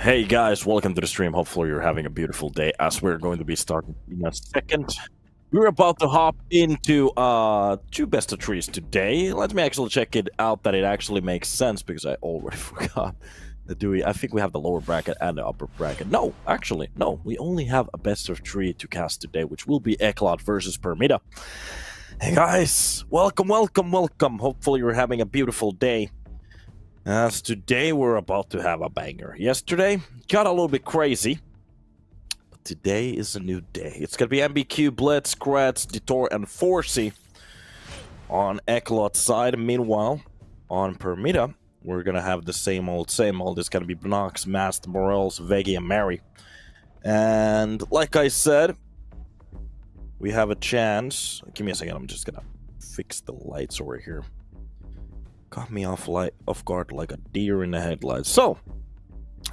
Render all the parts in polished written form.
Hey guys, welcome to the stream. Hopefully you're having a beautiful day as we're going to be starting in a second. We're about to hop into two best of threes today. Let me actually check it out that it actually makes sense because I already forgot. I think we have the lower bracket and the upper bracket. No, actually, no. We only have a best of three to cast today, which will be ECLOT versus Permitta. Hey guys, welcome. Hopefully you're having a beautiful day. As today we're about to have a banger. Yesterday got a little bit crazy, but today is a new day. It's gonna be MBQ, Blitz, Kratz, Detour, and Forsey on ECLOT side. Meanwhile, on Permitta, we're gonna have the same old. It's gonna be Bnox, Mast, Morels, Veggie, and Mary. And like I said, we have a chance. Give me a second. I'm just gonna fix the lights over here. Got me off guard like a deer in the headlights. So,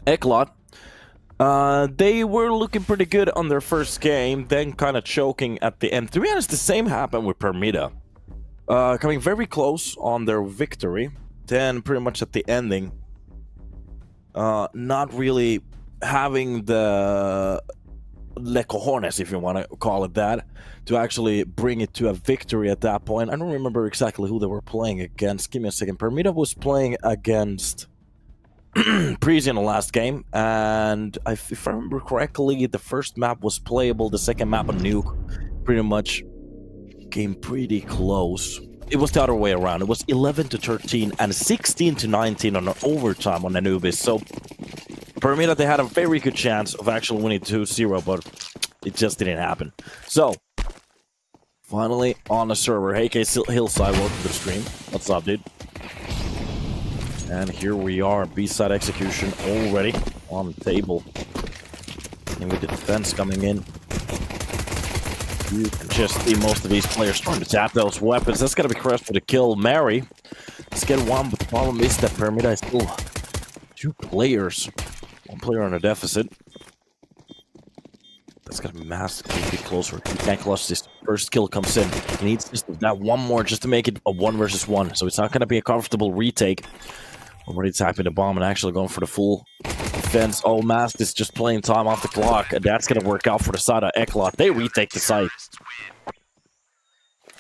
ECLOT, they were looking pretty good on their first game, then kind of choking at the end. To be honest, the same happened with Permitta. Coming very close on their victory, then pretty much at the ending, not really having the le cojones, if you want to call it that, to actually bring it to a victory at that point. I don't remember exactly who they were playing against. Give me a second. Permitta was playing against Prezi in the last game, and if I remember correctly, the first map was playable, the second map, a nuke, pretty much came pretty close. It was the other way around. It was 11-13 and 16-19 on an overtime on Anubis. So Permitta, they had a very good chance of actually winning 2-0, but it just didn't happen. So, finally on the server. Hey, Hillside, welcome to the stream. What's up, dude? And here we are, B-side execution already on the table. And with the defense coming in, you can just see most of these players trying to tap those weapons. That's going to be crushed for the kill. Mary, let's get one, but the problem is that Permitta is still two players. One player on a deficit. That's gonna be massively be closer. He can't clutch this. First kill comes in. He needs just that one more just to make it a 1 versus 1. So it's not gonna be a comfortable retake. Already tapping the bomb and actually going for the full defense. Oh, Mast is just playing time off the clock. And that's gonna work out for the side of ECLOT. They retake the site.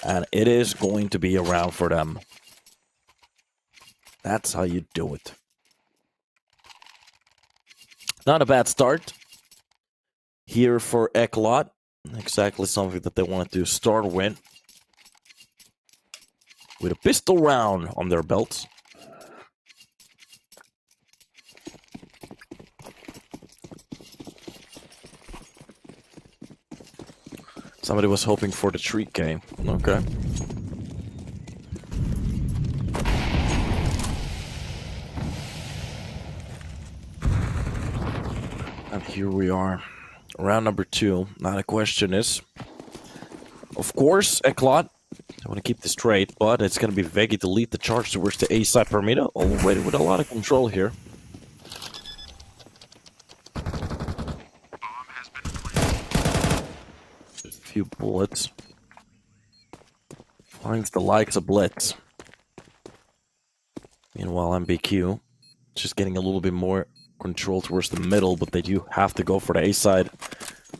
And it is going to be a round for them. That's how you do it. Not a bad start here for ECLOT. Exactly something that they wanted to start with a pistol round on their belts. Somebody was hoping for the treat game. Okay. And here we are, round number 2. Now the question is, of course, ECLOT, I want to keep this straight, but it's going to be Veggie to lead the charge towards the A side. Permitta already with a lot of control here. Just a few bullets. Finds the likes of Blitz. Meanwhile, MBQ just getting a little bit more control towards the middle, but they do have to go for the A side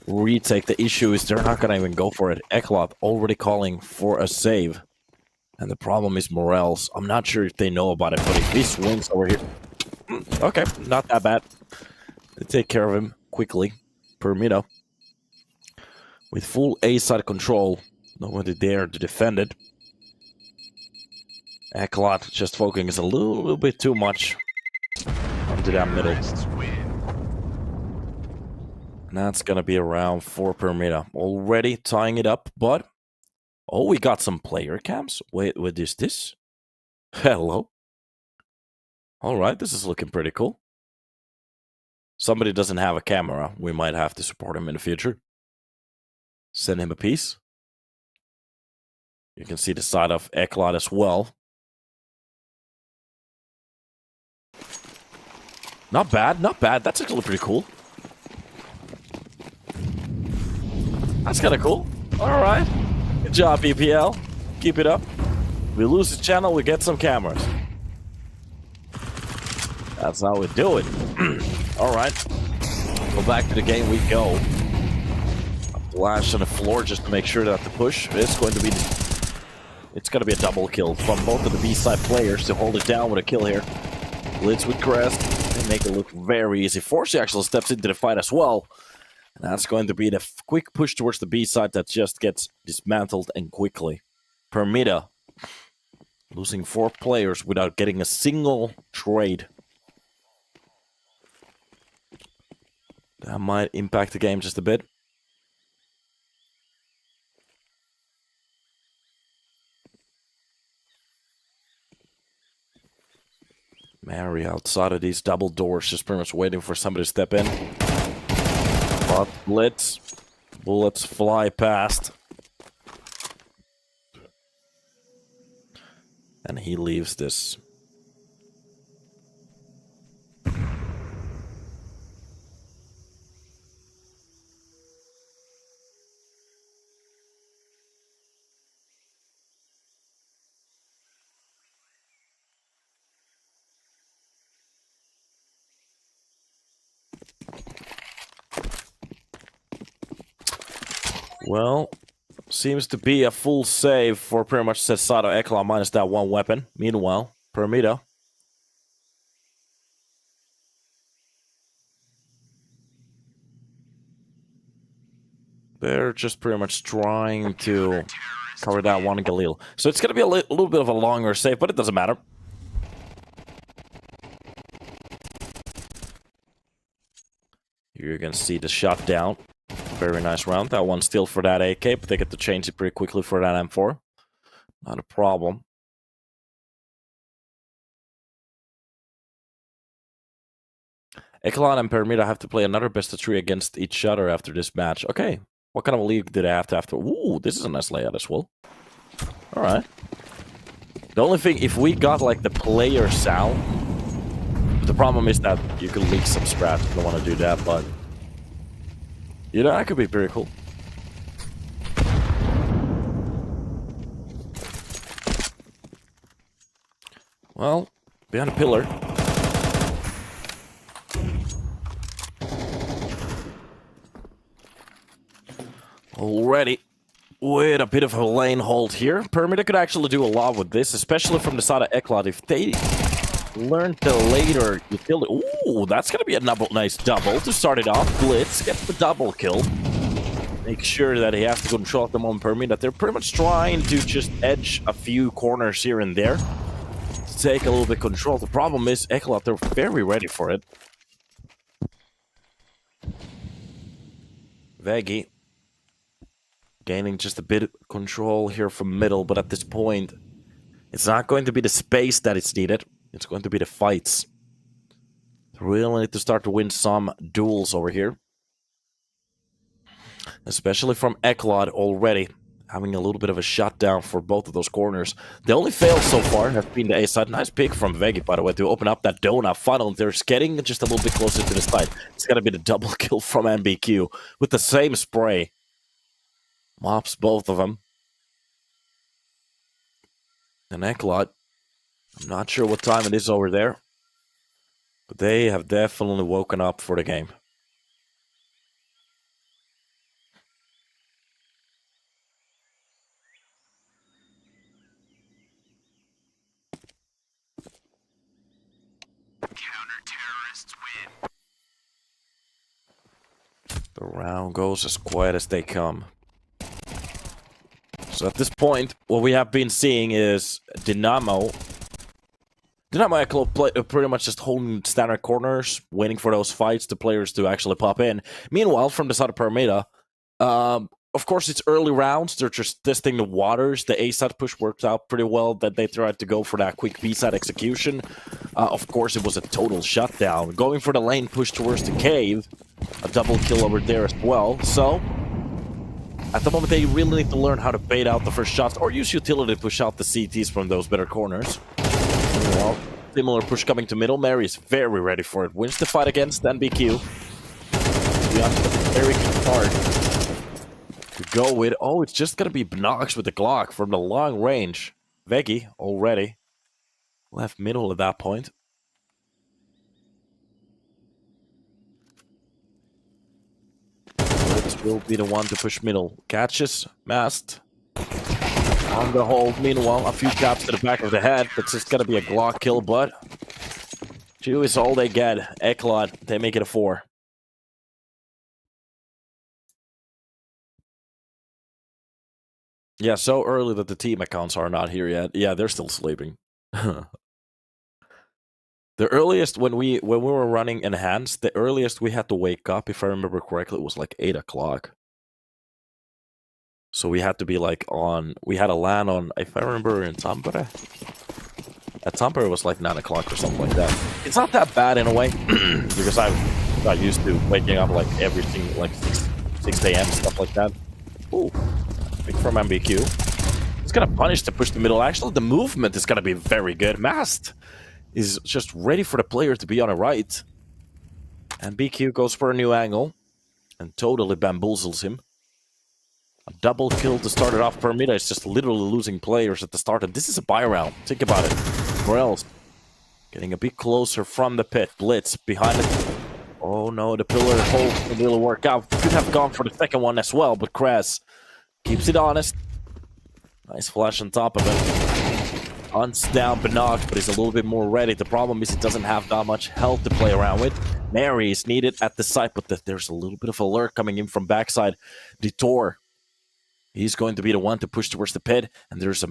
retake. The issue is they're not gonna even go for it. ECLOT already calling for a save, and the problem is Morels. I'm not sure if they know about it, but if he swings over here, okay, not that bad. They take care of him quickly. Permitta with full A side control, nobody there to defend it. ECLOT just focusing a little bit too much onto that middle. And that's gonna be a round for Permitta. Already tying it up, but oh, we got some player cams. Wait, what is this? Hello. Alright, this is looking pretty cool. Somebody doesn't have a camera. We might have to support him in the future. Send him a piece. You can see the side of ECLOT as well. Not bad, not bad. That's actually pretty cool. That's kind of cool. All right. Good job, EPL. Keep it up. We lose the channel, we get some cameras. That's how we do it. All right. Go back to the game we go. A flash on the floor just to make sure that the push is going to be... It's going to be a double kill from both of the B-side players to hold it down with a kill here. Blitz with Crest. They make it look very easy. Forcey actually steps into the fight as well. And that's going to be the quick push towards the B-side that just gets dismantled and quickly. Permitta losing 4 players without getting a single trade. That might impact the game just a bit. Mary outside of these double doors, just pretty much waiting for somebody to step in. But bullets fly past. And he leaves this. Well, seems to be a full save for pretty much Cesaro ECLOT minus that one weapon. Meanwhile, Permitta. They're just pretty much trying to cover that one Galil. So it's going to be a little bit of a longer save, but it doesn't matter. Here you can see the shot down. Very nice round. That one still for that AK, but they get to change it pretty quickly for that M4. Not a problem. ECLOT and Permitta have to play another best of 3 against each other after this match. Okay. What kind of league did they have to after? Ooh, this is a nice layout as well. Alright. The only thing, if we got like the player sound, the problem is that you could leak some scraps. I don't want to do that, but you know, that could be pretty cool. Well, behind a pillar. Already with a bit of a lane hold here. Permitta could actually do a lot with this, especially from the side of ECLOT. If they learn the later utility... Ooh, that's going to be a nice double to start it off. Blitz gets the double kill. Make sure that he has to control them on Permitta. They're pretty much trying to just edge a few corners here and there to take a little bit of control. The problem is ECLOT, they're very ready for it. Veggie gaining just a bit of control here from middle, but at this point, it's not going to be the space that is needed. It's going to be the fights. They really need to start to win some duels over here. Especially from ECLOT already. Having a little bit of a shutdown for both of those corners. The only fail so far has been the A side. Nice pick from Veggie, by the way, to open up that donut funnel. They're getting just a little bit closer to the side. It's going to be the double kill from MBQ with the same spray. Mops both of them. And ECLOT, I'm not sure what time it is over there, but they have definitely woken up for the game. Counter-terrorists win. The round goes as quiet as they come. So at this point, what we have been seeing is Dynamo ECLOT pretty much just holding standard corners, waiting for those fights, the players to actually pop in. Meanwhile, from the side of Permitta, of course, it's early rounds. They're just testing the waters. The A-side push worked out pretty well. That they tried to go for that quick B-side execution. Of course, it was a total shutdown. Going for the lane push towards the cave. A double kill over there as well. So, at the moment, they really need to learn how to bait out the first shots or use utility to push out the CTs from those better corners. Well, similar push coming to middle. Mary is very ready for it. Wins the fight against NBQ. Very good card to go with. Oh, it's just going to be Bnox with the Glock from the long range. Veggie already left middle at that point. will be the one to push middle. Catches, masked. On the hold, meanwhile, a few taps to the back of the head. That's just gonna be a Glock kill, but 2 is all they get. ECLOT, they make it a 4. Yeah, so early that the team accounts are not here yet. Yeah, they're still sleeping. The earliest when we were running enhanced, the earliest we had to wake up, if I remember correctly, was like 8 o'clock. So we had to be like on. We had to land on. If I remember in Tampere, at Tampere it was like 9 o'clock or something like that. It's not that bad in a way because I'm not used to waking up like everything like 6 a.m. stuff like that. Ooh, big from MBQ. It's gonna punish to push the middle. Actually, the movement is gonna be very good. Mast is just ready for the player to be on the right. And BQ goes for a new angle and totally bamboozles him. A double kill to start it off. Permitta is just literally losing players at the start. And this is a buy round. Think about it. Morels getting a bit closer from the pit. Blitz behind it. Oh no, the pillar hold didn't really work out. Could have gone for the second one as well, but Kraz keeps it honest. Nice flash on top of it. Hunts down Binox, but he's a little bit more ready. The problem is he doesn't have that much health to play around with. Mary is needed at the site, but there's a little bit of a lurk coming in from backside. Detour. He's going to be the one to push towards the pit, and there's a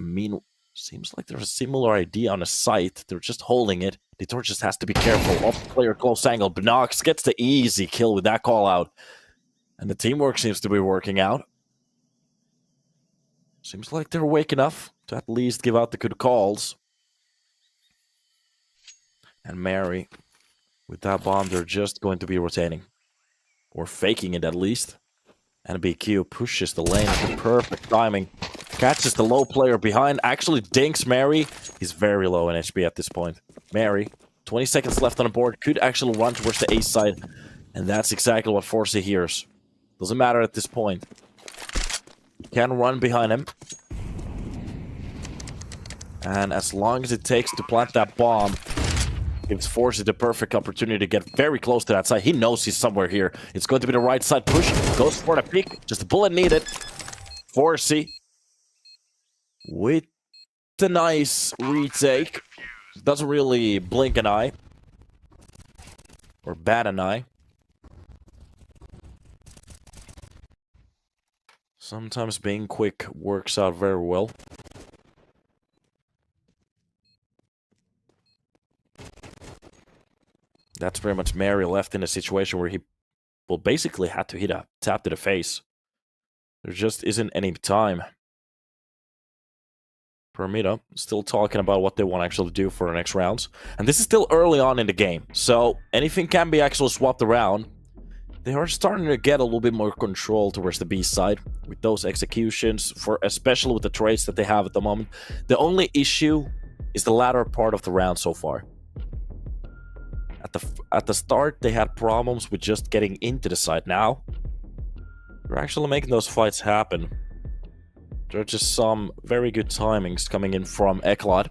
seems like there's a similar idea on the site. They're just holding it. Detour just has to be careful. Off the player close angle. Binox gets the easy kill with that call out. And the teamwork seems to be working out. Seems like they're awake enough to at least give out the good calls. And Mary, with that bomb, they're just going to be rotating. Or faking it at least. And BQ pushes the lane with perfect timing. Catches the low player behind. Actually dinks Mary. He's very low in HP at this point. Mary, 20 seconds left on the board. Could actually run towards the ace side. And that's exactly what Forcey hears. Doesn't matter at this point. Can run behind him. And as long as it takes to plant that bomb, gives Forcey the perfect opportunity to get very close to that side. He knows he's somewhere here. It's going to be the right side push. Goes for the peek. Just a bullet needed. Forcey with the nice retake. Doesn't really blink an eye. Or bat an eye. Sometimes being quick works out very well. That's very much Mary left in a situation where he, well, basically had to hit a tap to the face. There just isn't any time. Permitta still talking about what they want to actually do for the next rounds. And this is still early on in the game, so anything can be actually swapped around. They are starting to get a little bit more control towards the B side with those executions, for especially with the trades that they have at the moment. The only issue is the latter part of the round so far. At the start, they had problems with just getting into the site. Now, they're actually making those fights happen. There are just some very good timings coming in from ECLOT.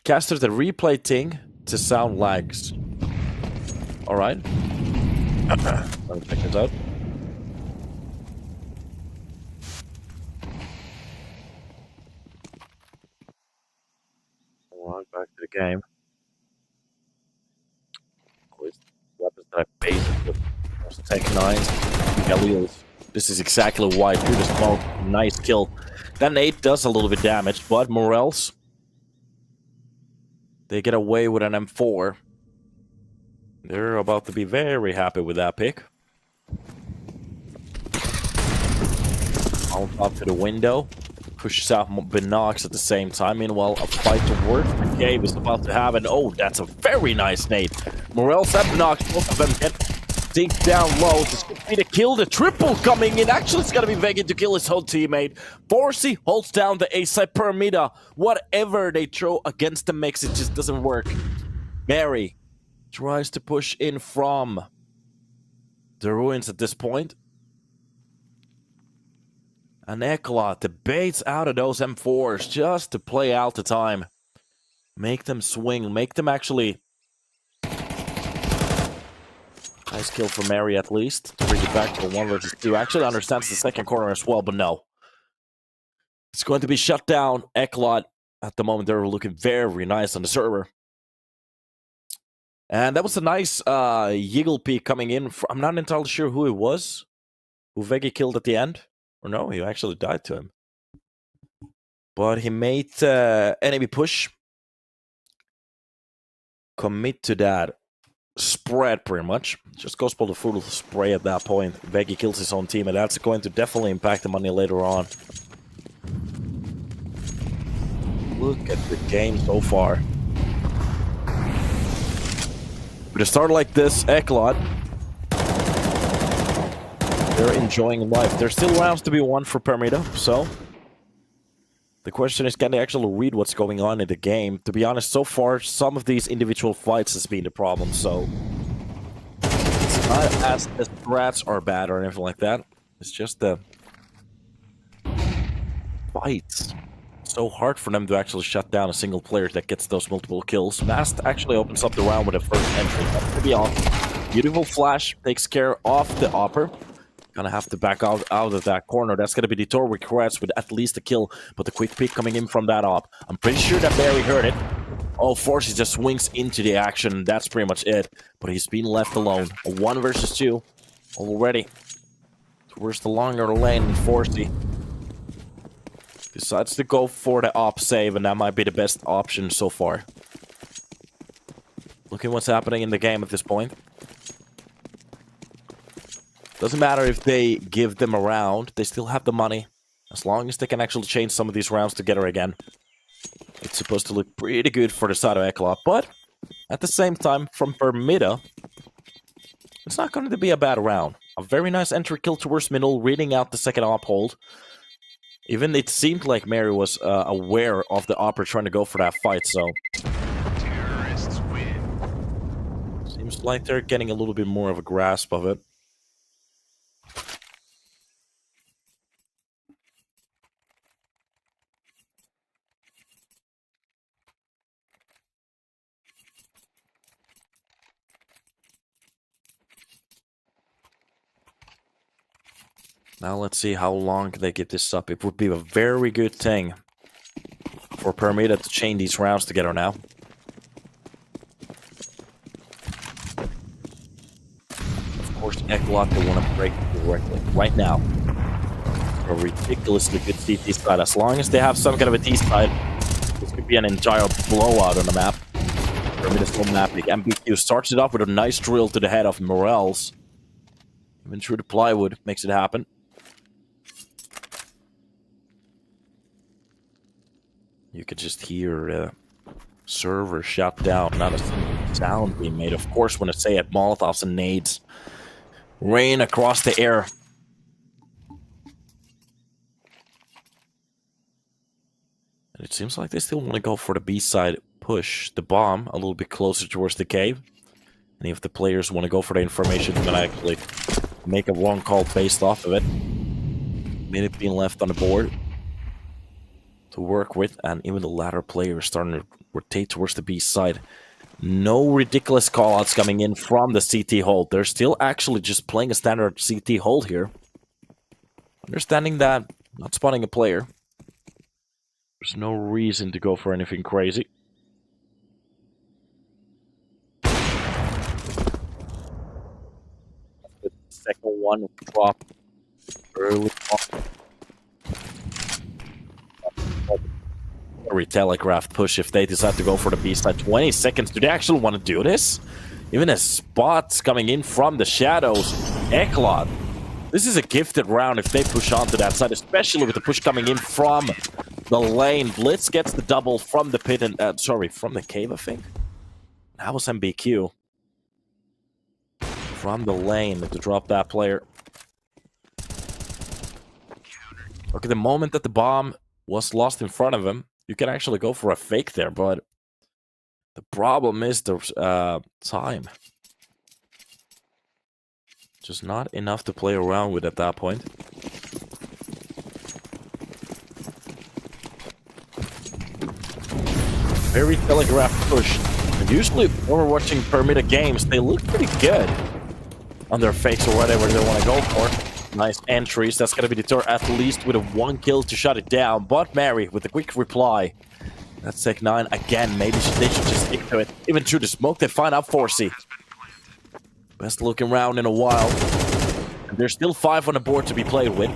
Caster the replay thing to sound lags. Alright. Let me check this out. Alright, back to the game. Weapons that I paid with Tech 9s, Galils. This is exactly why through the smoke. Nice kill. That nade does a little bit damage, but Morels, they get away with an M4. They're about to be very happy with that pick. On top to the window. Pushes out Binox at the same time. Meanwhile, a fight towards the cave is about to happen. Oh, that's a very nice nade. Morels and Binox, both of them get sink down low. This could be the kill. The triple coming in. Actually, it's going to be Vegan to kill his whole teammate. Forcey holds down the A-side. Permitta. Whatever they throw against the mix, it just doesn't work. Mary tries to push in from the ruins at this point. And ECLOT debates out of those M4s just to play out the time. Make them swing. Make them actually... Nice kill for Mary, at least. To bring it back to 1 versus 2. Actually understands the second corner as well, but no. It's going to be shut down. ECLOT, at the moment, they're looking very nice on the server. And that was a nice Yiggle peek coming in. I'm not entirely sure who it was. Who Veggie killed at the end. Or no, he actually died to him. But he made enemy push. Commit to that. Spread, pretty much. Just goes for the full spray at that point. Veggie kills his own team, and that's going to definitely impact the money later on. Look at the game so far. With a start like this, ECLOT, they're enjoying life. There's still rounds to be won for Permitta, so the question is, can they actually read what's going on in the game? To be honest, so far, some of these individual fights has been the problem, so it's not as the strats are bad or anything like that. It's just the fights. So hard for them to actually shut down a single player that gets those multiple kills. Mast actually opens up the round with a first entry. That's to be off. Beautiful flash takes care of the Opper. Gonna have to back out of that corner. That's gonna be the Detour with Kratz with at least a kill, but the quick pick coming in from that op. I'm pretty sure that Barry heard it. Oh, Forcey just swings into the action. That's pretty much it. But he's been left alone. A 1 versus 2 already. Towards the longer lane, Forcey decides to go for the op save, and that might be the best option so far. Looking what's happening in the game at this point. Doesn't matter if they give them a round, they still have the money. As long as they can actually change some of these rounds together again. It's supposed to look pretty good for the side of ECLOT, but at the same time, from Permitta, it's not going to be a bad round. A very nice entry kill towards middle, reading out the second op hold. Even it seemed like Mary was aware of the Opera trying to go for that fight, so... Terrorists win. Seems like they're getting a little bit more of a grasp of it. Now let's see how long they get this up. It would be a very good thing for Permitta to chain these rounds together now. Of course, ECLOT, they want to break it directly right now. A ridiculously good CT side. As long as they have some kind of a T side, this could be an entire blowout on the map. Permitta's home map. MBQ starts it off with a nice drill to the head of Morels. Even through the plywood, makes it happen. You could just hear the server shut down. Not a single sound being made. Of course, when I say it, Molotovs and nades rain across the air. And it seems like they still want to go for the B-side push. The bomb a little bit closer towards the cave. And if the players want to go for the information, then actually make a wrong call based off of it. Minute being left on the board to work with, and even the latter player is starting to rotate towards the B side. No ridiculous callouts coming in from the CT hold. They're still actually just playing a standard CT hold here. Understanding that, not spotting a player. There's no reason to go for anything crazy. The second one drop early on. A telegraphed push if they decide to go for the B side. 20 seconds. Do they actually want to do this? Even as spots coming in from the shadows. ECLOT. This is a gifted round if they push onto that side, especially with the push coming in from the lane. Blitz gets the double from the pit and sorry, from the cave, I think. That was MBQ. From the lane to drop that player. Okay, the moment that the bomb was lost in front of him, you can actually go for a fake there, but the problem is the time. Just not enough to play around with at that point. Very telegraphed push. And usually, when we're watching Permitta games, they look pretty good on their face or whatever they want to go for. Nice entries. That's going to be the turn, at least with a 1 kill to shut it down. But Mary with a quick reply. That's Sec 9 again. Maybe they should just stick to it. Even through the smoke, they find out 4C. Best looking round in a while. And there's still 5 on the board to be played with.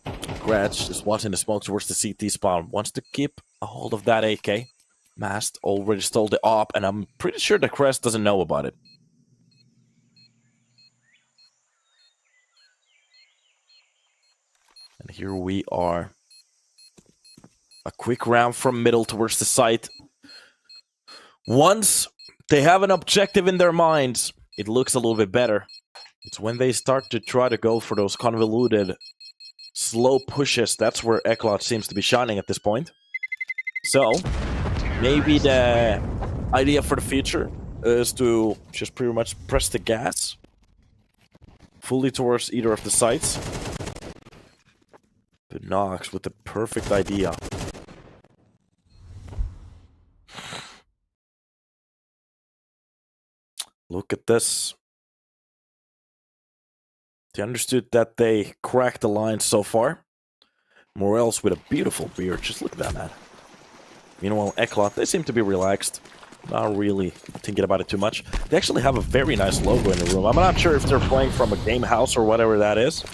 Gretsch just watching the smoke towards the CT spawn. Wants to keep a hold of that AK. Mast already stole the op, and I'm pretty sure the Crest doesn't know about it. And here we are. A quick round from middle towards the site. Once they have an objective in their minds, it looks a little bit better. It's when they start to try to go for those convoluted, slow pushes. That's where ECLOT seems to be shining at this point. So, maybe the idea for the future is to just pretty much press the gas fully towards either of the sites. But Nox with the perfect idea. Look at this. They understood that they cracked the line so far. Morels with a beautiful beard. Just look at that, man. Meanwhile, ECLOT, they seem to be relaxed. Not really thinking about it too much. They actually have a very nice logo in the room. I'm not sure if they're playing from a game house or whatever that is.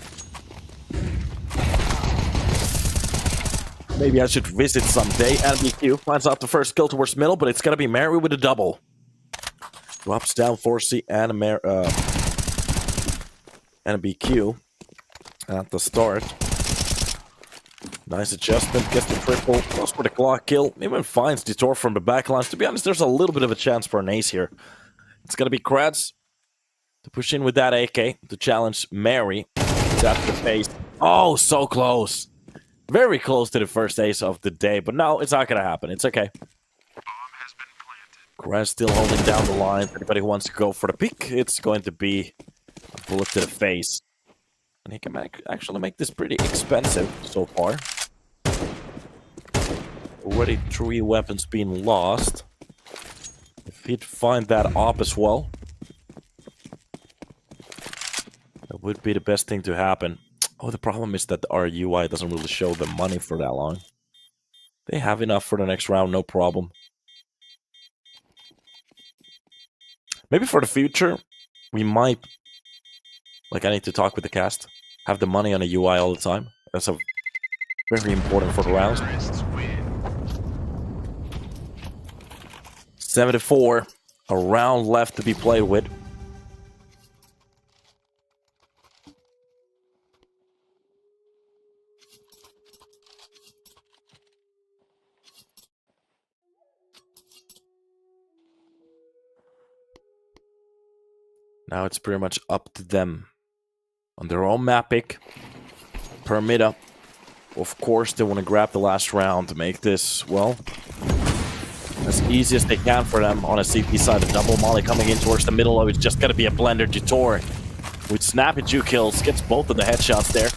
Maybe I should visit someday. NBQ finds out the first kill towards middle, but it's going to be Mary with a double. Drops down 4C and NBQ at the start. Nice adjustment, gets the triple, goes for the Glock kill, even finds Detour from the backlines. To be honest, there's a little bit of a chance for an ace here. It's going to be Kratz to push in with that AK to challenge Mary. That's the face. Oh, so close. Very close to the first ace of the day, but no, it's not going to happen. It's okay. Kratz still holding down the line. Anybody who wants to go for the pick, it's going to be a bullet to the face. And he can actually make this pretty expensive so far. Already 3 weapons being lost. If he'd find that op as well, that would be the best thing to happen. Oh, the problem is that our UI doesn't really show the money for that long. They have enough for the next round, no problem. Maybe for the future, we might... Like, I need to talk with the cast. Have the money on a UI all the time. That's a very important for the rounds. 74. A round left to be played with. Now it's pretty much up to them. On their own map pick. Permitta. Of course, they want to grab the last round to make this, well, as easy as they can for them on a CP side. A double molly coming in towards the middle. Oh, it's just going to be a blender. Detour with snappy 2 kills. Gets both of the headshots there.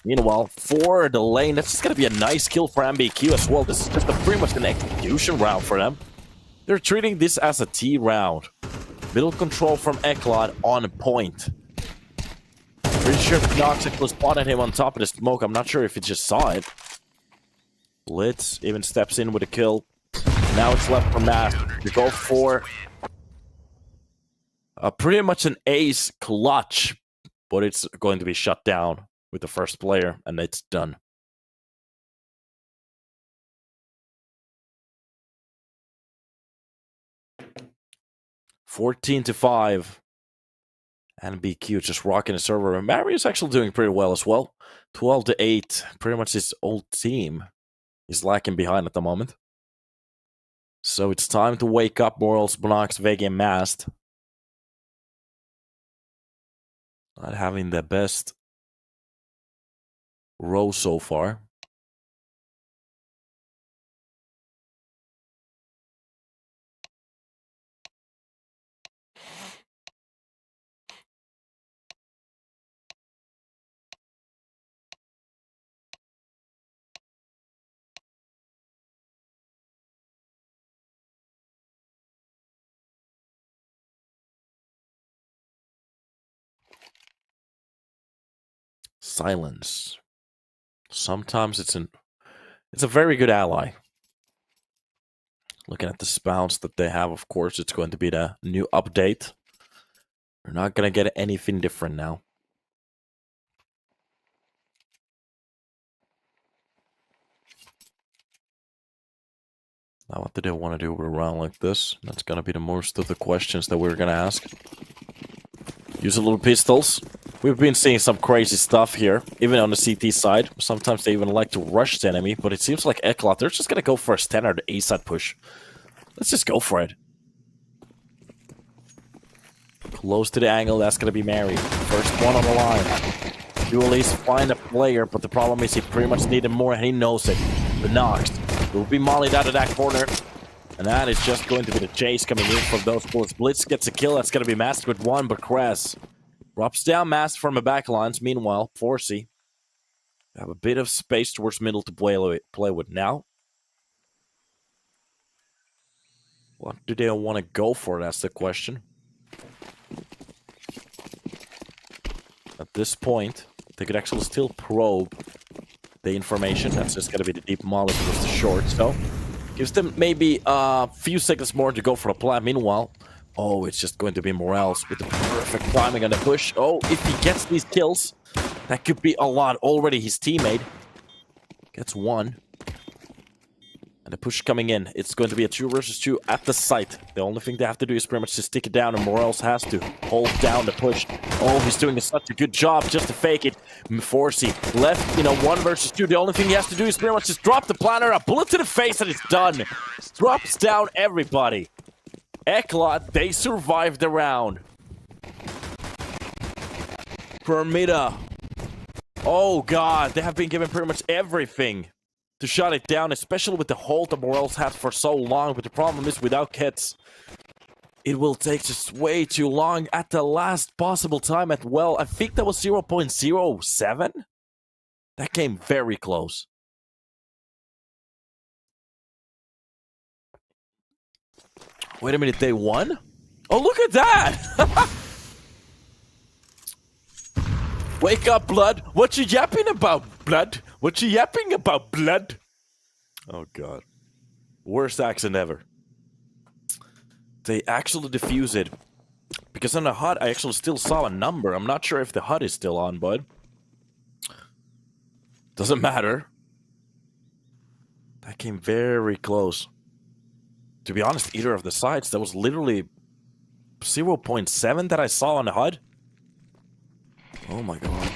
Meanwhile, for the lane, that's just going to be a nice kill for MBQ as well. This is just pretty much an execution round for them. They're treating this as a T round. Middle control from ECLOT on point. Pretty sure Noxic was spotted him on top of the smoke. I'm not sure if he just saw it. Blitz even steps in with a kill. Now it's left for Mast to go for pretty much an ace clutch, but it's going to be shut down with the first player, and it's done. (14-5). And BQ just rocking the server. And Mario is actually doing pretty well as well. 12-8. Pretty much his old team is lacking behind at the moment. So it's time to wake up, Morals, Bonox, Vega, and Mast. Not having the best row so far. Silence. Sometimes it's a very good ally. Looking at the spouts that they have, of course, it's going to be the new update. We're not going to get anything different now. Now, what do they want to do with a round like this? That's going to be the most of the questions that we're going to ask. Use a little pistols. We've been seeing some crazy stuff here, even on the CT side. Sometimes they even like to rush the enemy, but it seems like ECLOT, they're just going to go for a standard A side push. Let's just go for it. Close to the angle, that's going to be Mary. First one on the line. Duelist find a player, but the problem is he pretty much needed more, and he knows it. The Nox will be mollied out of that corner. And that is just going to be the chase coming in from those bullets. Blitz gets a kill, that's going to be masked with one, but Kress drops down masked from the back lines. Meanwhile, Forsey have a bit of space towards middle to play with now. What do they want to go for? That's the question. At this point, they could actually still probe the information. That's just going to be the deep molly towards the short. So, gives them maybe a few seconds more to go for a plan. Meanwhile, oh, it's just going to be Morales with the perfect timing on the push. Oh, if he gets these kills, that could be a lot. Already his teammate gets one. And the push coming in. It's going to be a 2 versus 2 at the site. The only thing they have to do is pretty much just stick it down, and Morales has to hold down the push. Oh, he's doing such a good job just to fake it. Forsey left, 1 versus 2. The only thing he has to do is pretty much just drop the planner, a bullet to the face, and it's done. Drops down everybody. ECLOT, they survived the round. Permitta. Oh, God. They have been given pretty much everything to shut it down, especially with the hold that Morales had for so long. But the problem is, without kits, it will take just way too long at the last possible time at, well, I think that was 0.07? That came very close. Wait a minute, they won? Oh, look at that! Wake up, blood! What you yapping about, blood? What you yapping about, blood? Oh, God. Worst accent ever. They actually defuse it. Because on the HUD, I actually still saw a number. I'm not sure if the HUD is still on, bud. Doesn't matter. That came very close. To be honest, either of the sides, that was literally 0.7 that I saw on the HUD. Oh my God.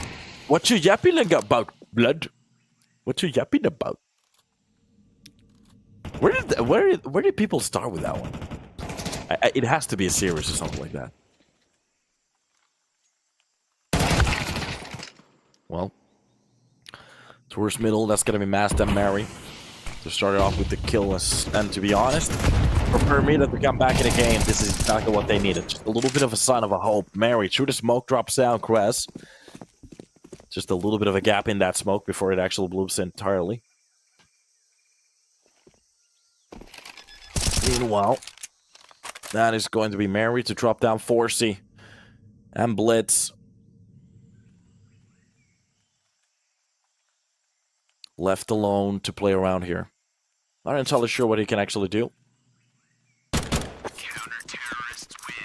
What you yapping about, blood? What you yapping about? Where did people start with that one? It has to be a series or something like that. Well, towards middle, that's gonna be Master and Mary to start it off with the kill. And to be honest, for Permitta to come back in the game, this is exactly what they needed. Just a little bit of a sign of a hope. Mary through the smoke drops down Kress. Just a little bit of a gap in that smoke before it actually bloops entirely. Meanwhile, that is going to be Mary to drop down Forsey and Blitz. Left alone to play around here. Not entirely sure what he can actually do. Counter-terrorists win.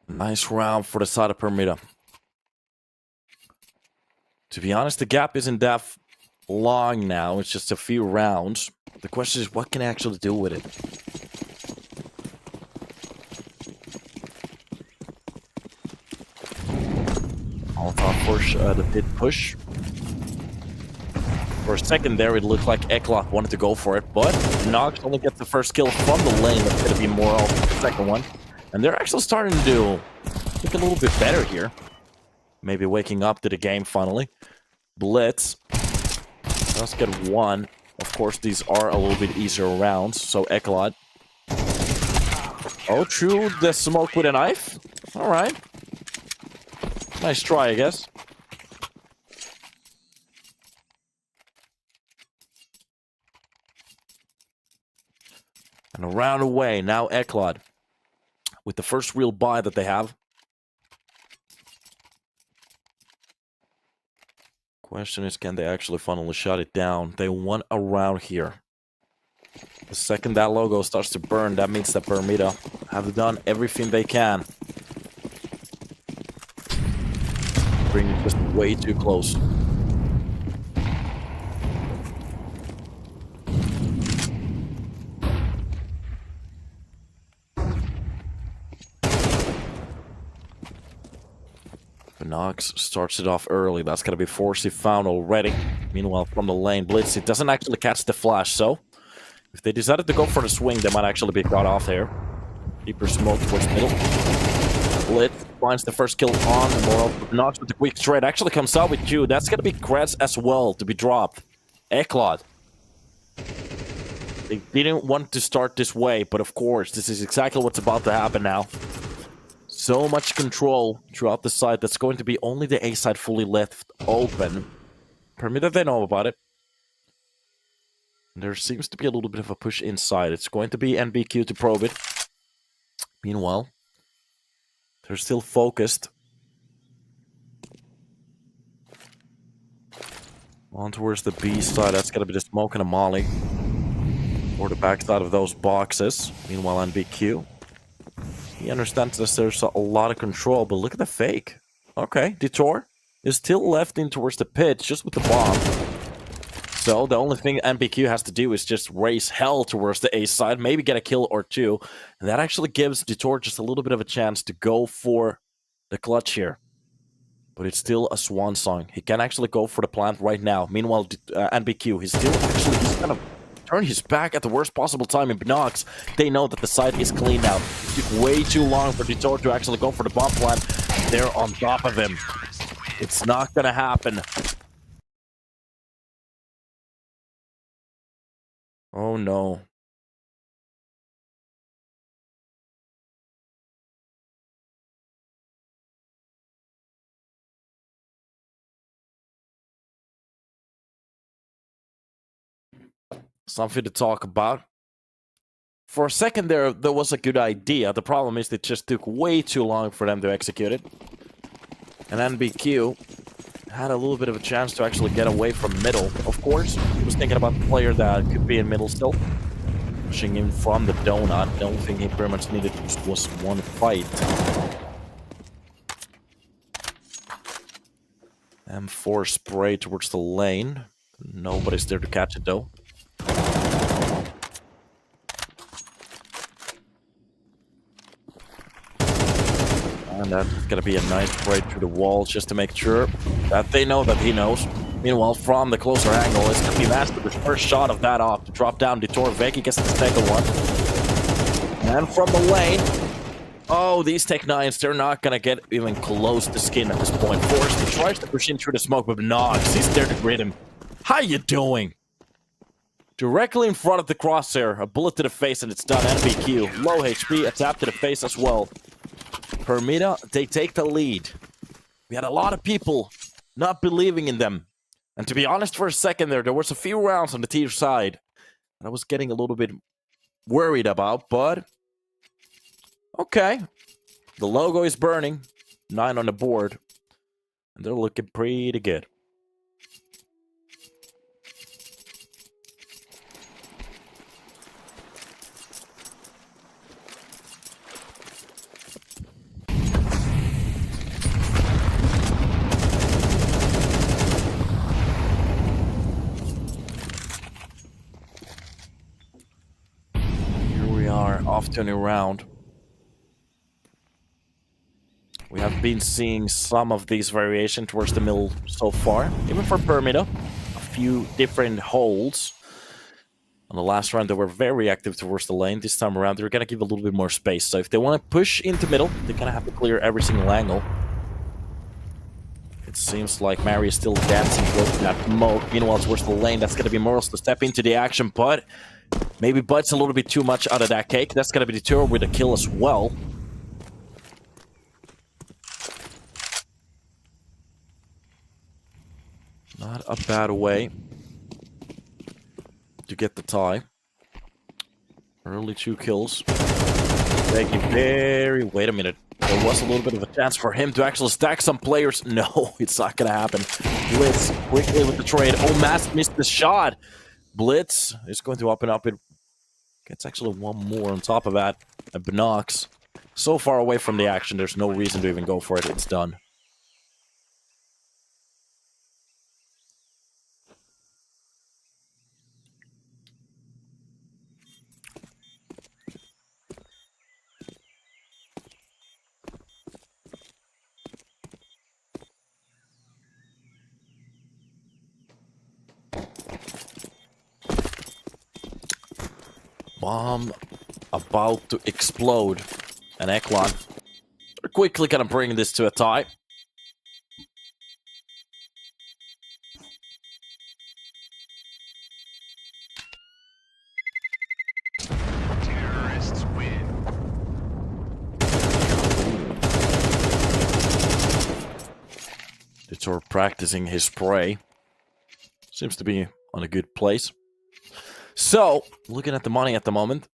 Nice round for the side of Permitta. To be honest, the gap isn't that long now. It's just a few rounds. The question is, what can I actually do with it? I'll push the pit push. For a second there, it looked like ECLOT wanted to go for it, but Nox only gets the first kill from the lane. That's going to be more of the second one. And they're actually starting to look a little bit better here. Maybe waking up to the game finally. Blitz. Let's get one. Of course, these are a little bit easier rounds. So ECLOT. Oh, true. The smoke with a knife. All right. Nice try, I guess. And around the way, now ECLOT. With the first real buy that they have. Question is, can they actually finally shut it down? They want around here. The second that logo starts to burn, that means that Permitta have done everything they can. Bringing it just way too close. Knox starts it off early. That's going to be Forsey found already. Meanwhile, from the lane, Blitz, it doesn't actually catch the flash, so if they decided to go for the swing, they might actually be caught off here. Deeper smoke towards middle. Blitz finds the first kill on the Moral. Knox with the quick trade actually comes out with Q. That's going to be Kretz as well to be dropped. ECLOT. They didn't want to start this way, but of course, this is exactly what's about to happen now. So much control throughout the side. That's going to be only the A side fully left open. Permitta, they know about it. There seems to be a little bit of a push inside. It's going to be NBQ to probe it. Meanwhile, they're still focused on towards the B side. That's going to be the smoke and a molly. Or the back side of those boxes. Meanwhile, NBQ. He understands that there's a lot of control, but look at the fake. Okay, Detour is still left in towards the pit, just with the bomb. So the only thing NBQ has to do is just raise hell towards the A side, maybe get a kill or two. And that actually gives Detour just a little bit of a chance to go for the clutch here. But it's still a swan song. He can actually go for the plant right now. Meanwhile, NBQ, he's kind of turn his back at the worst possible time in Knox. They know that the side is clean now. It took way too long for Detour to actually go for the bomb plant. They're on top of him. It's not gonna happen. Oh no. Something to talk about. For a second there was a good idea. The problem is it just took way too long for them to execute it. And NBQ had a little bit of a chance to actually get away from middle. Of course, he was thinking about the player that could be in middle still. Pushing him from the donut. The only thing he pretty much needed was one fight. M4 spray towards the lane. Nobody's there to catch it though. And that's gonna be a nice spray through the walls just to make sure that they know that he knows. Meanwhile, from the closer angle, it's gonna be Master with the first shot of that off to drop down Detour. Veki gets the second one. And from the lane, oh, these Tech 9s, they're not gonna get even close to skin at this point. Forrest tries to push in through the smoke, but Knox, he's there to grid him. How you doing? Directly in front of the crosshair, a bullet to the face and it's done. NBQ, low HP, a tap to the face as well. Permitta, they take the lead. We had a lot of people not believing in them. And to be honest, for a second there was a few rounds on the team side that I was getting a little bit worried about, but okay. The logo is burning. 9 on the board. And they're looking pretty good. Off to a new round. We have been seeing some of these variations towards the middle so far. Even for Permitta, a few different holds. On the last round, they were very active towards the lane. This time around, they're going to give a little bit more space. So if they want to push into middle, they're going to have to clear every single angle. It seems like Mary is still dancing with that smoke. Meanwhile, towards the lane, that's going to be Morals to step into the action, but maybe Bud's a little bit too much out of that cake. That's going to be Detour with a kill as well. Not a bad way to get the tie. Early 2 kills. Wait a minute. There was a little bit of a chance for him to actually stack some players. No, it's not gonna happen. Blitz quickly with the trade. Oh, Mask missed the shot. Blitz is going to up and up. It gets actually one more on top of that. And Binox, so far away from the action, there's no reason to even go for it. It's done. Bomb about to explode. And ECLOT are quickly gonna bring this to a tie. Terrorists win. It's practicing his spray. Seems to be on a good place. So, looking at the money at the moment.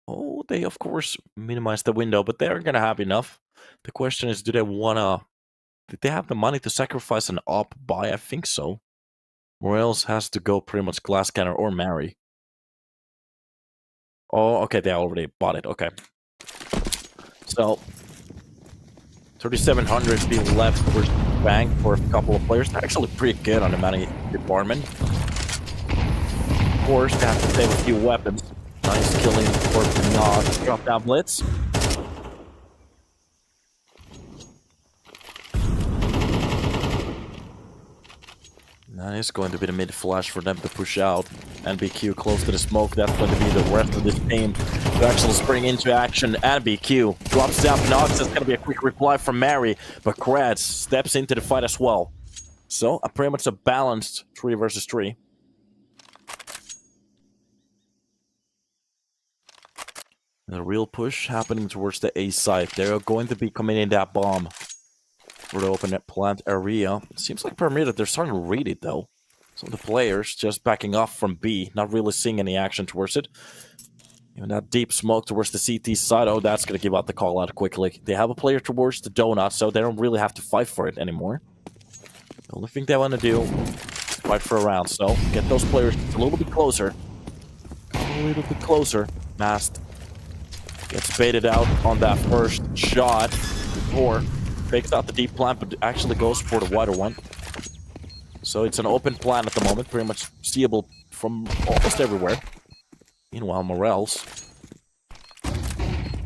Oh, they of course minimize the window, but they're gonna have enough. The question is, do they wanna... Did they have the money to sacrifice an op buy? I think so. Or else has to go pretty much glass cannon or marry. Oh, okay, they already bought it. Okay. So, 3,700 being left for bank for a couple of players. They're actually pretty good on the money department. Of course, they have to save a few weapons. Nice killing for Permitta. Drop down Blitz. That is going to be the mid flash for them to push out. NBQ close to the smoke. That's going to be the rest of this team to actually spring into action. NBQ drops down Binox. That's going to be a quick reply from Mary, but Kratz steps into the fight as well. So, pretty much a balanced 3 versus 3. The real push happening towards the A side. They're going to be committing that bomb for the open plant area. Seems like Permitta, they're starting to read it though. So the players just backing off from B, not really seeing any action towards it. Even that deep smoke towards the CT side, oh, that's going to give out the call out quickly. They have a player towards the donut, so they don't really have to fight for it anymore. The only thing they want to do is fight for a round, so get those players a little bit closer. A little bit closer. Mast gets baited out on that first shot before fakes out the deep plant, but actually goes for the wider one. So it's an open plant at the moment, pretty much seeable from almost everywhere. Meanwhile, Morels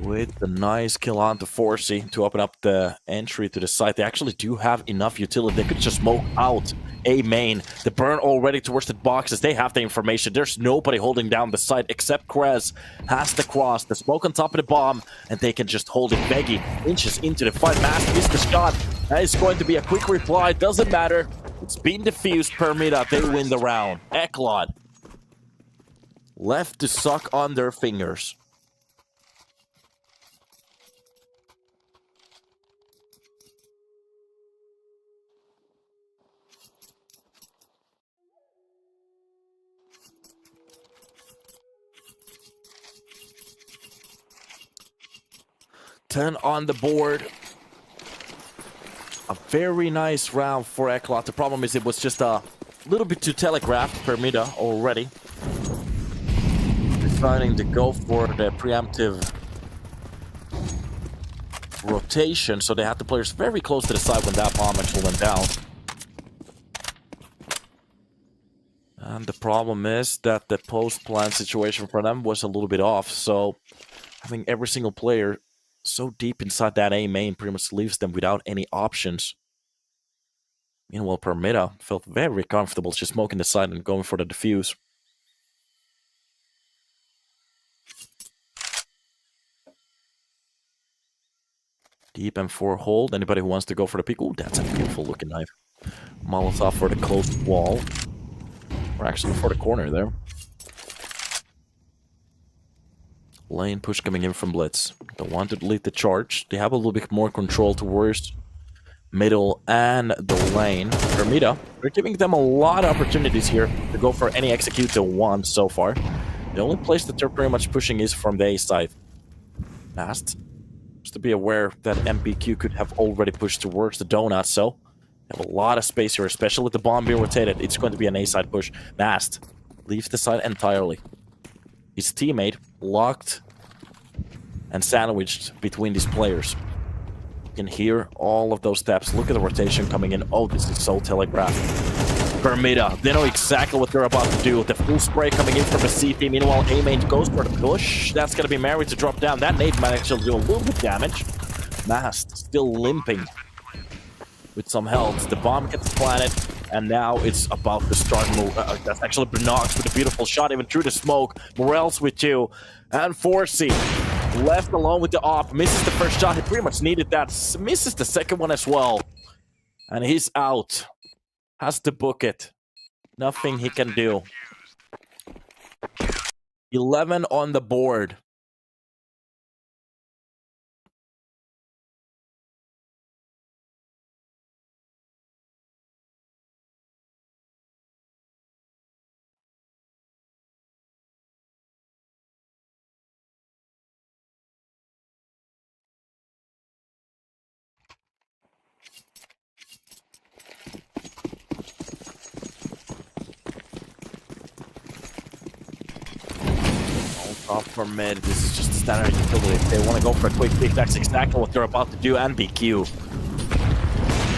with the nice kill on to Forsey to open up the entry to the site. They actually do have enough utility. They could just smoke out A main. The burn already towards the boxes. They have the information. There's nobody holding down the site except Krez has the cross. The smoke on top of the bomb, and they can just hold it. Veggie inches into the fight. Mask missed the shot. That is going to be a quick reply. Doesn't matter. It's been defused. Permitta, they win the round. ECLOT left to suck on their fingers. $10 on the board. A very nice round for ECLOT. The problem is it was just a little bit too telegraphed. Permitta already deciding to go for the preemptive rotation, so they had the players very close to the side when that bomb actually went down. And the problem is that the post-plant situation for them was a little bit off, so having every single player so deep inside that A main pretty much leaves them without any options. Meanwhile, Permitta felt very comfortable just smoking the side and going for the defuse. Deep M4 hold. Anybody who wants to go for the peek? Ooh, that's a beautiful looking knife. Molotov for the close wall. Or actually for the corner there. Lane push coming in from Blitz. Don't want to lead the charge. They have a little bit more control towards middle and the lane. Permitta, they're giving them a lot of opportunities here to go for any execute they want so far. The only place that they're pretty much pushing is from the A side. Fast. Just to be aware that MBQ could have already pushed towards the donut, so they have a lot of space here, especially with the bomb being rotated. It's going to be an A side push. Nast leaves the side entirely. His teammate locked and sandwiched between these players. You can hear all of those steps. Look at the rotation coming in. Oh, this is so telegraphed. Permitta, they know exactly what they're about to do. The full spray coming in from the CT. Meanwhile, A-main goes for the push. That's going to be married to drop down. That nade might actually do a little bit of damage. Mast still limping with some health. The bomb gets planted, and now it's about to start. That's actually Benox with a beautiful shot, even through the smoke. Morels with 2, and Forsey left alone with the op. Misses the first shot. He pretty much needed that. Misses the second one as well. And he's out. Has to book it. Nothing he can do. 11 on the board. Off for mid. This is just a standard utility. If they want to go for a quick pick, that's exactly what they're about to do. And BQ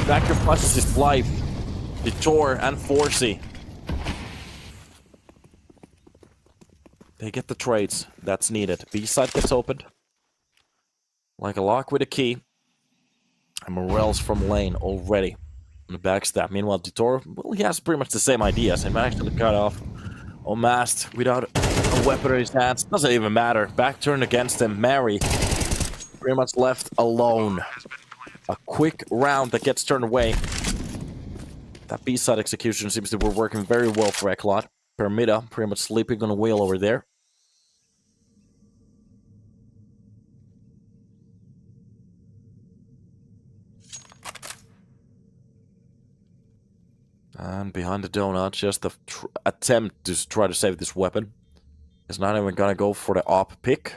sacrifices his life. Detour and Forsey. They get the trades that's needed. B side gets opened like a lock with a key. And Morels from lane already on the backstab. Meanwhile, Detour, well, he has pretty much the same ideas. He managed to cut off Omast without a weapon in his hands. Doesn't even matter. Back turn against him. Mary pretty much left alone. A quick round that gets turned away. That B-side execution seems to be working very well for ECLOT. Permitta pretty much sleeping on a wheel over there. And behind the donut, just the attempt to try to save this weapon. Is not even gonna go for the op pick.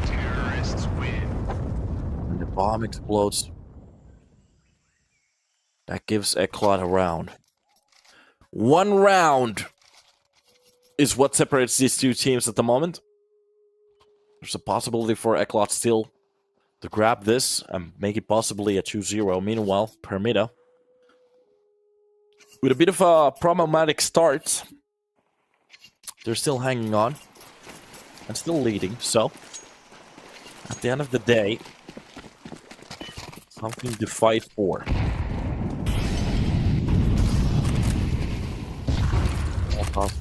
Terrorists win. And the bomb explodes. That gives ECLOT a round. 1 round is what separates these two teams at the moment. There's a possibility for ECLOT still to grab this and make it possibly a 2-0. Meanwhile, Permitta, with a bit of a problematic start, they're still hanging on and still leading. So, at the end of the day, something to fight for.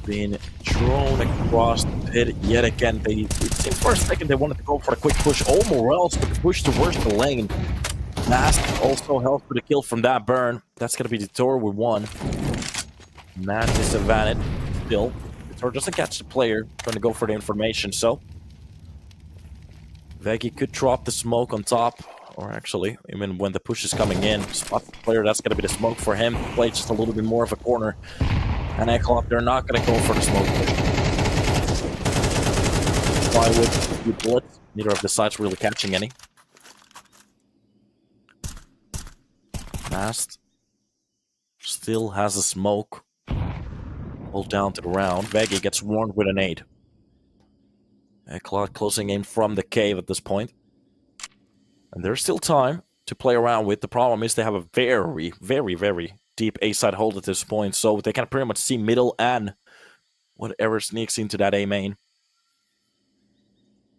Being thrown across the pit yet again. It seemed for a second they wanted to go for a quick push. Oh, Morels with the push towards the lane. Nast also helped with a kill from that burn. That's going to be Detour with 1. Man disadvantage still. Detour doesn't catch the player, trying to go for the information, so Veggie could drop the smoke on top, or actually, even when the push is coming in, spot the player, that's going to be the smoke for him. Play just a little bit more of a corner. And ECLOT, they're not going to go for the smoke push. Why would you bullets? Neither of the sides really catching any. Nast still has a smoke. Hold down to the round. Veggie gets warned with a nade. ECLOT closing in from the cave at this point. And there's still time to play around with. The problem is they have a very, very, very deep A-side hold at this point, so they can pretty much see middle and whatever sneaks into that A main.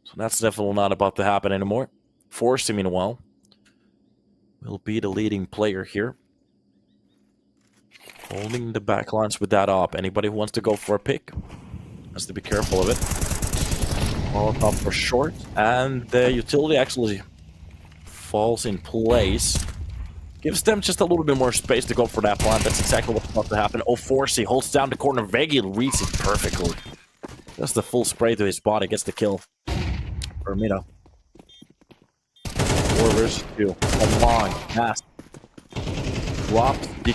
So that's definitely not about to happen anymore. Forsey, meanwhile, will be the leading player here. Holding the backlines with that op. Anybody who wants to go for a pick has to be careful of it. All up for short, and the utility actually falls in place. Gives them just a little bit more space to go for that plant. That's exactly what's about to happen. Oh, Forsey holds down the corner. Veggie reads it perfectly. Just the full spray to his body gets the kill. Permitta. 4 versus 2. Come on, pass. Drops the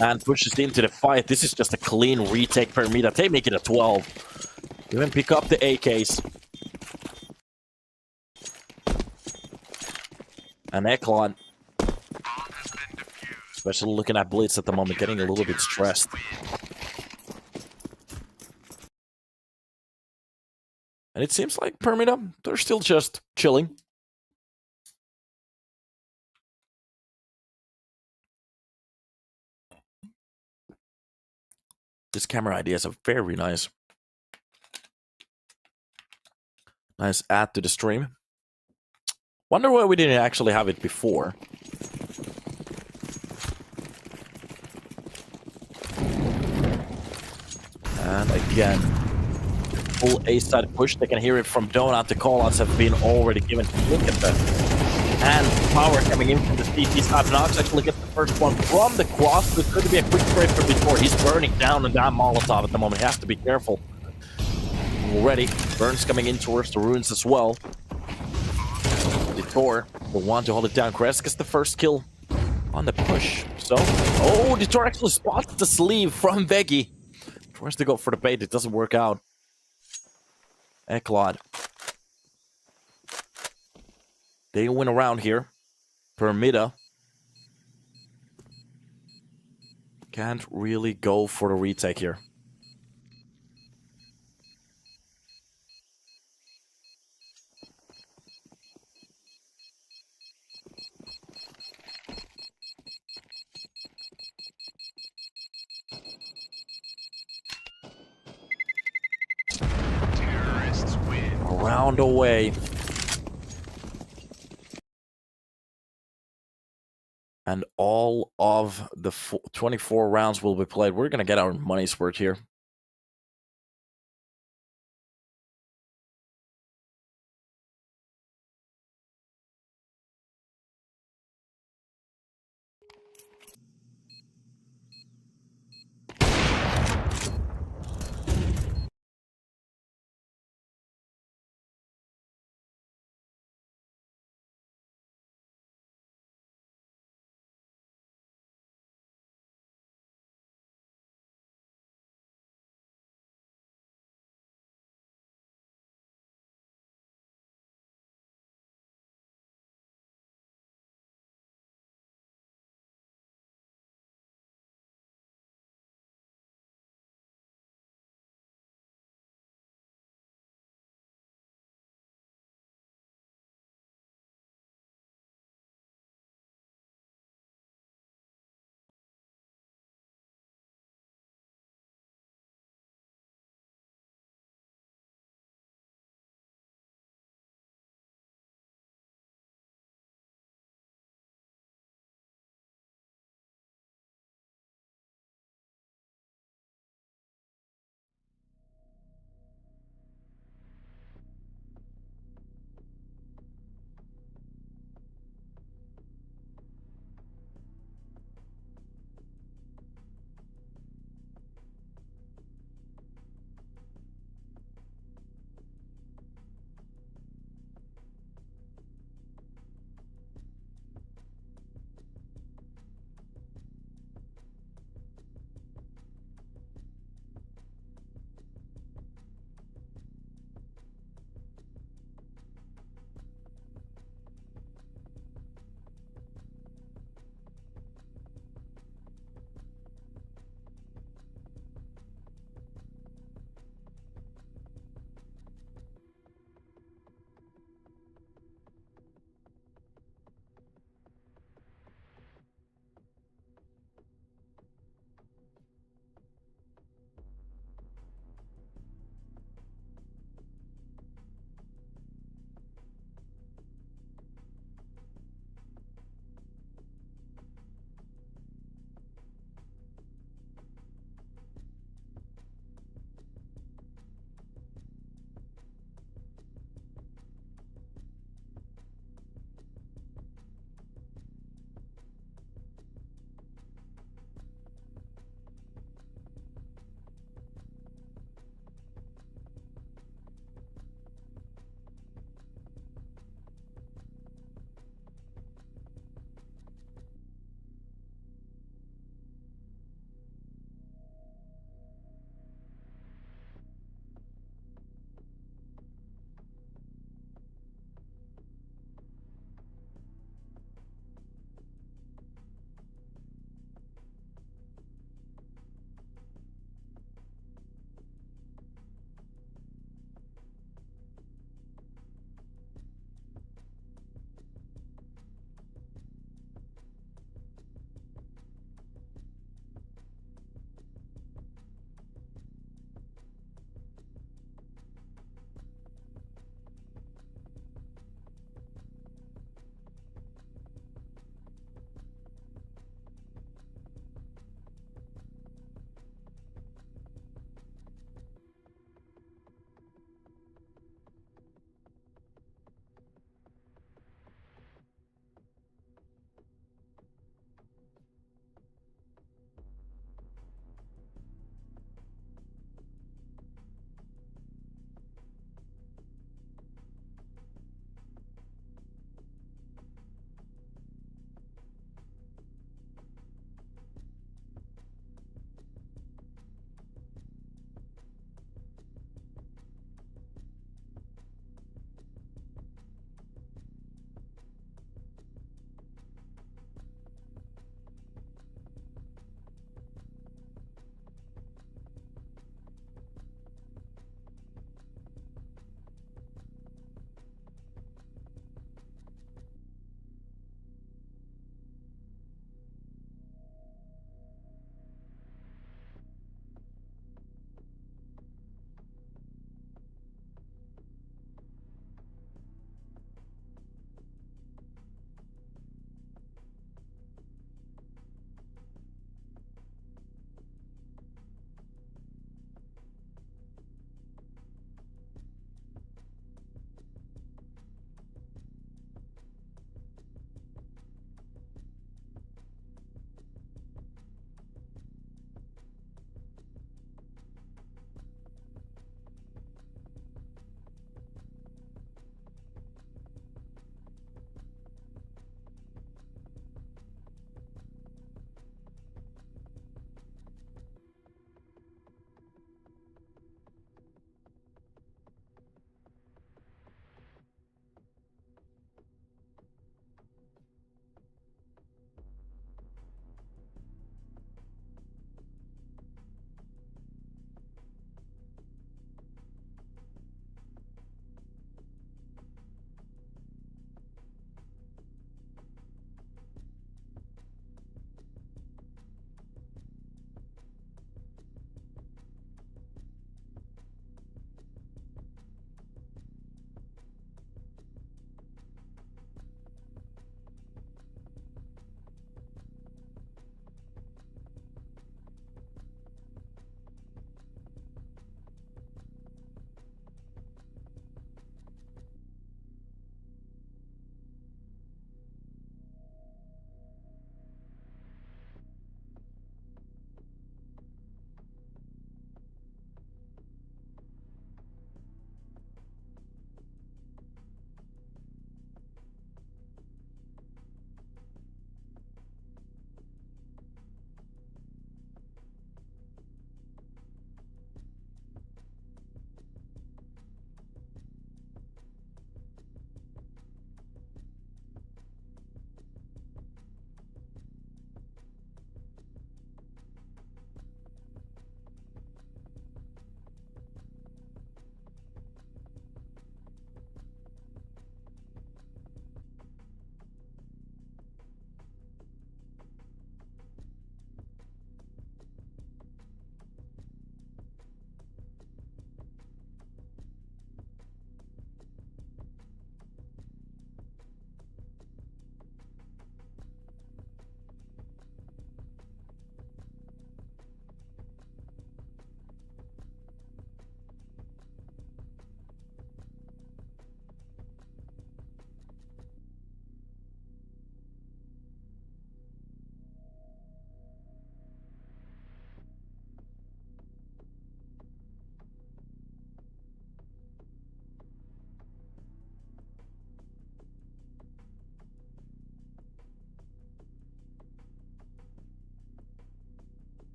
and pushes into the fight. This is just a clean retake. Permitta. They make it a 12. Even pick up the AKs. And ECLOT. Especially looking at Blitz at the moment, getting a little bit stressed. And it seems like Permitta, they're still just chilling. This camera idea is a very nice add to the stream. Wonder why we didn't actually have it before. And again, full A-side push. They can hear it from Donut. The callouts have been already given. Look at that. And power coming in from the CT side. Nox actually gets the first one from the cross. There's going to be a quick spray for before. He's burning down on that Molotov at the moment. He has to be careful. Already, Burns coming in towards the ruins as well. Detour will want to hold it down. Crest gets the first kill on the push. So, oh, Detour actually spots the sleeve from Veggie. Tries to go for the bait. It doesn't work out. ECLOT. They win around here. Permitta can't really go for the retake here. Terrorists win. Round away. And all of the 24 rounds will be played. We're going to get our money's worth here.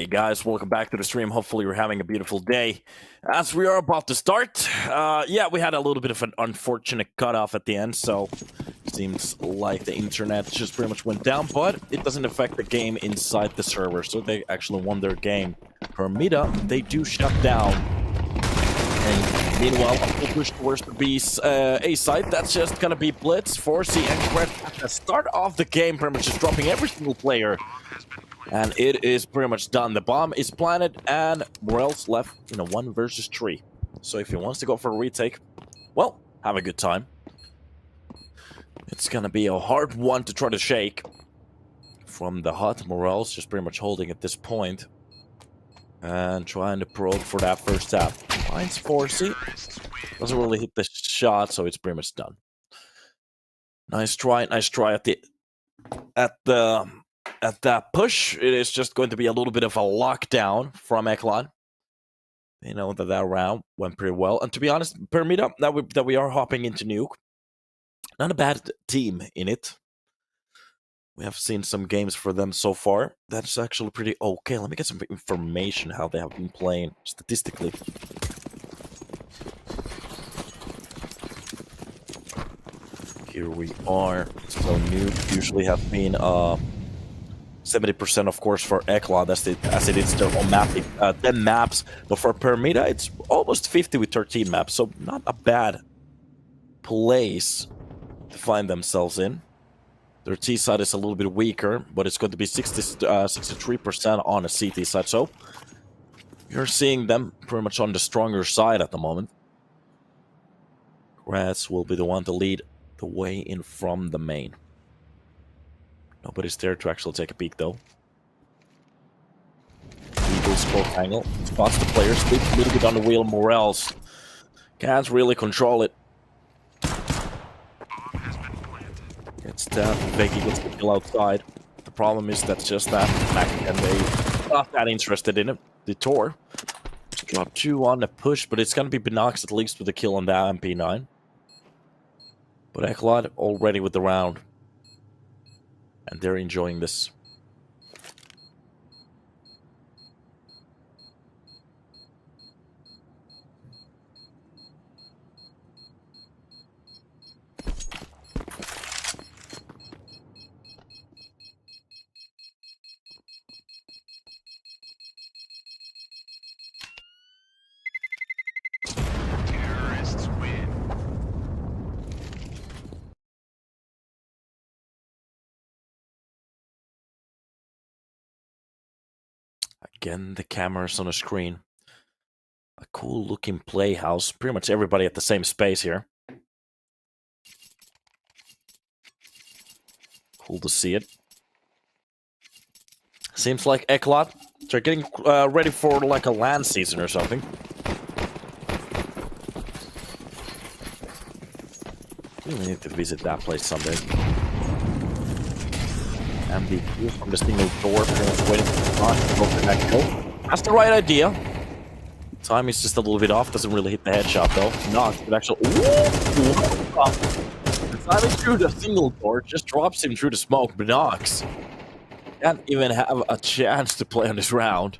Hey guys, welcome back to the stream. Hopefully you're having a beautiful day. As we are about to start, yeah, we had a little bit of an unfortunate cutoff at the end, so seems like the internet just pretty much went down, but it doesn't affect the game inside the server, so they actually won their game. Permitta, they do shut down. And meanwhile, we'll push towards the B's A side. That's just gonna be Blitz, Forsey, and Gret at the start of the game, pretty much just dropping every single player. And it is pretty much done. The bomb is planted, and Morel's left in a 1 versus 3. So if he wants to go for a retake, well, have a good time. It's gonna be a hard one to try to shake. From the hut, Morel's just pretty much holding at this point. And trying to probe for that first tap. Finds Forsey. Doesn't really hit the shot, so it's pretty much done. Nice try at that push. It is just going to be a little bit of a lockdown from ECLOT. You know that round went pretty well. And to be honest, Permitta, that we are hopping into Nuke, not a bad team in it. We have seen some games for them so far. That's actually pretty okay. Let me get some information how they have been playing statistically. Here we are. So Nuke usually have been 70% of course for ECLOT as it is their own mapping 10 maps, but for Permitta it's almost 50 with 13 maps, so not a bad place to find themselves in. Their T side is a little bit weaker, but it's going to be 63% on the CT side, so you're seeing them pretty much on the stronger side at the moment. Rats will be the one to lead the way in from the main. Nobody's there to actually take a peek, though. Eagle scope angle. Spots the players. Sleeps a little bit on the wheel. Morels can't really control it. Gets tapped. Veggie gets the kill outside. The problem is that's just that. And they not that interested in it. Detour. Drop 2 on the push, but it's going to be Binox at least with a kill on that MP9. But ECLOT already with the round. And they're enjoying this. Terrorists win. Again, the cameras on the screen. A cool looking playhouse. Pretty much everybody at the same space here. Cool to see it. Seems like ECLOT, they're getting ready for like a LAN season or something. We need to visit that place someday. MDQ from the single door, pretty much waiting for the shot to go for that kill. That's the right idea. Time is just a little bit off, doesn't really hit the headshot though. Knox, but actually. Deciding through the single door, just drops him through the smoke, but Knox can't even have a chance to play on this round.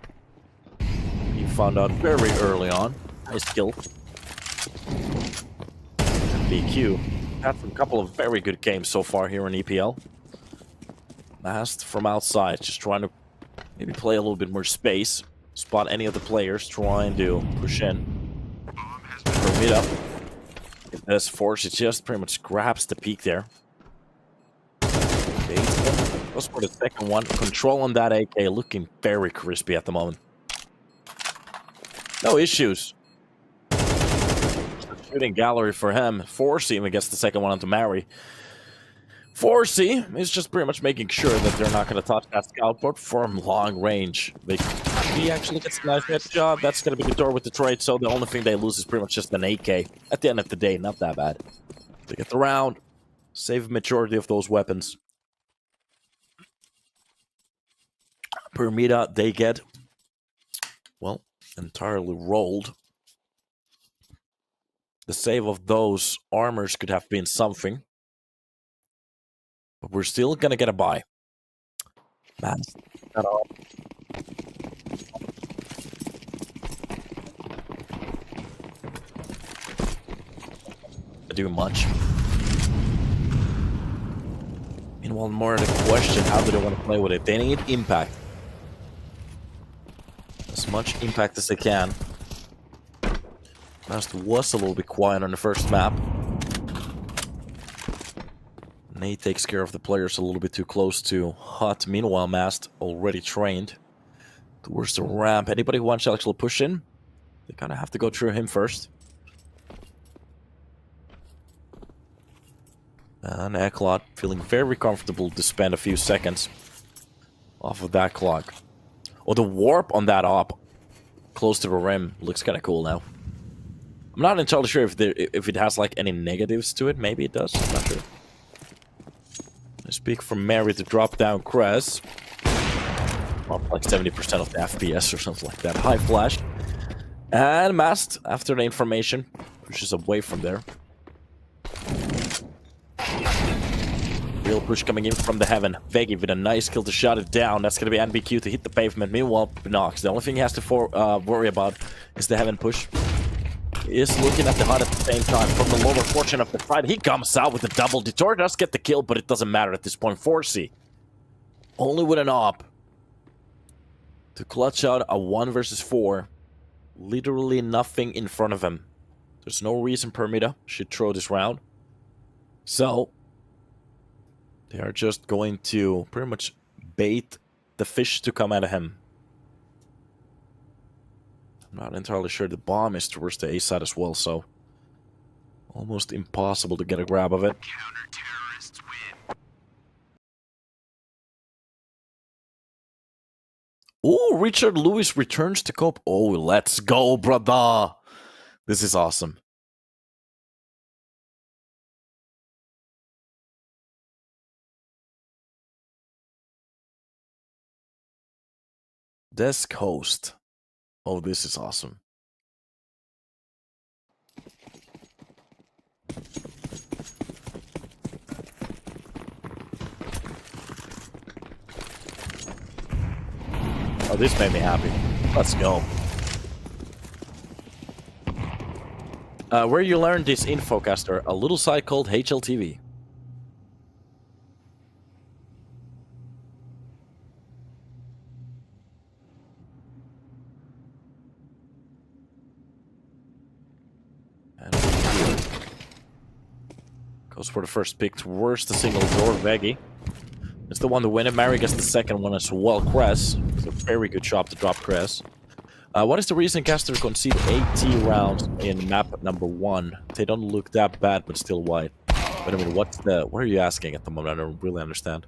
He found out very early on. Nice kill. BQ. Had a couple of very good games so far here in EPL. Mast from outside, just trying to maybe play a little bit more space. Spot any of the players trying to push in. Permitta. If this force, it just pretty much grabs the peak there. Goes for the second one. Control on that AK, looking very crispy at the moment. No issues. Shooting gallery for him. Forsey even gets the second one onto Mary. Forsey is just pretty much making sure that they're not going to touch that scout board from long range. He actually gets a nice headshot. That's going to be the door with the trade, so the only thing they lose is pretty much just an AK. At the end of the day, not that bad. They get the round, save a majority of those weapons. Permitta, they get, well, entirely rolled. The save of those armors could have been something. But we're still gonna get a buy. Man, Do much. Meanwhile, more the question, how do they want to play with it? They need impact. As much impact as they can. Mast was a little bit quiet on the first map. Nate takes care of the players a little bit too close to Hut. Meanwhile, Mast already trained towards the ramp. Anybody who wants to actually push in, they kind of have to go through him first. And ECLOT feeling very comfortable to spend a few seconds off of that clock. Oh, the warp on that op close to the rim looks kind of cool now. I'm not entirely sure if it has like any negatives to it. Maybe it does. I'm not sure. I speak from Mary to drop down Cress. Up like 70% of the FPS or something like that. High flash. And Mast, after the information, pushes away from there. Real push coming in from the heaven. Veggie with a nice kill to shut it down. That's going to be NBQ to hit the pavement. Meanwhile, Binox, the only thing he has to worry about is the heaven push. He is looking at the HUD at the same time. From the lower portion of the fight, he comes out with a double. Detour does get the kill, but it doesn't matter at this point. 4C. Only with an op. To clutch out a 1 versus 4. Literally nothing in front of him. There's no reason Permitta should throw this round. So they are just going to pretty much bait the fish to come out of him. I'm not entirely sure the bomb is towards the A side as well, so almost impossible to get a grab of it. Counter-terrorists win. Ooh, Richard Lewis returns to cope. Oh, let's go, brother. This is awesome. Desk host. Oh, this is awesome. Oh, this made me happy. Let's go. Where you learned this infocaster, a little site called HLTV. And goes for the first pick towards the single door, Veggie. It's the one to win it. Mary gets the second one as well. Cress. It's a very good job to drop Cress. What is the reason Caster concede 80 rounds in map number 1? They don't look that bad, but still wide. But I mean, what are you asking at the moment? I don't really understand.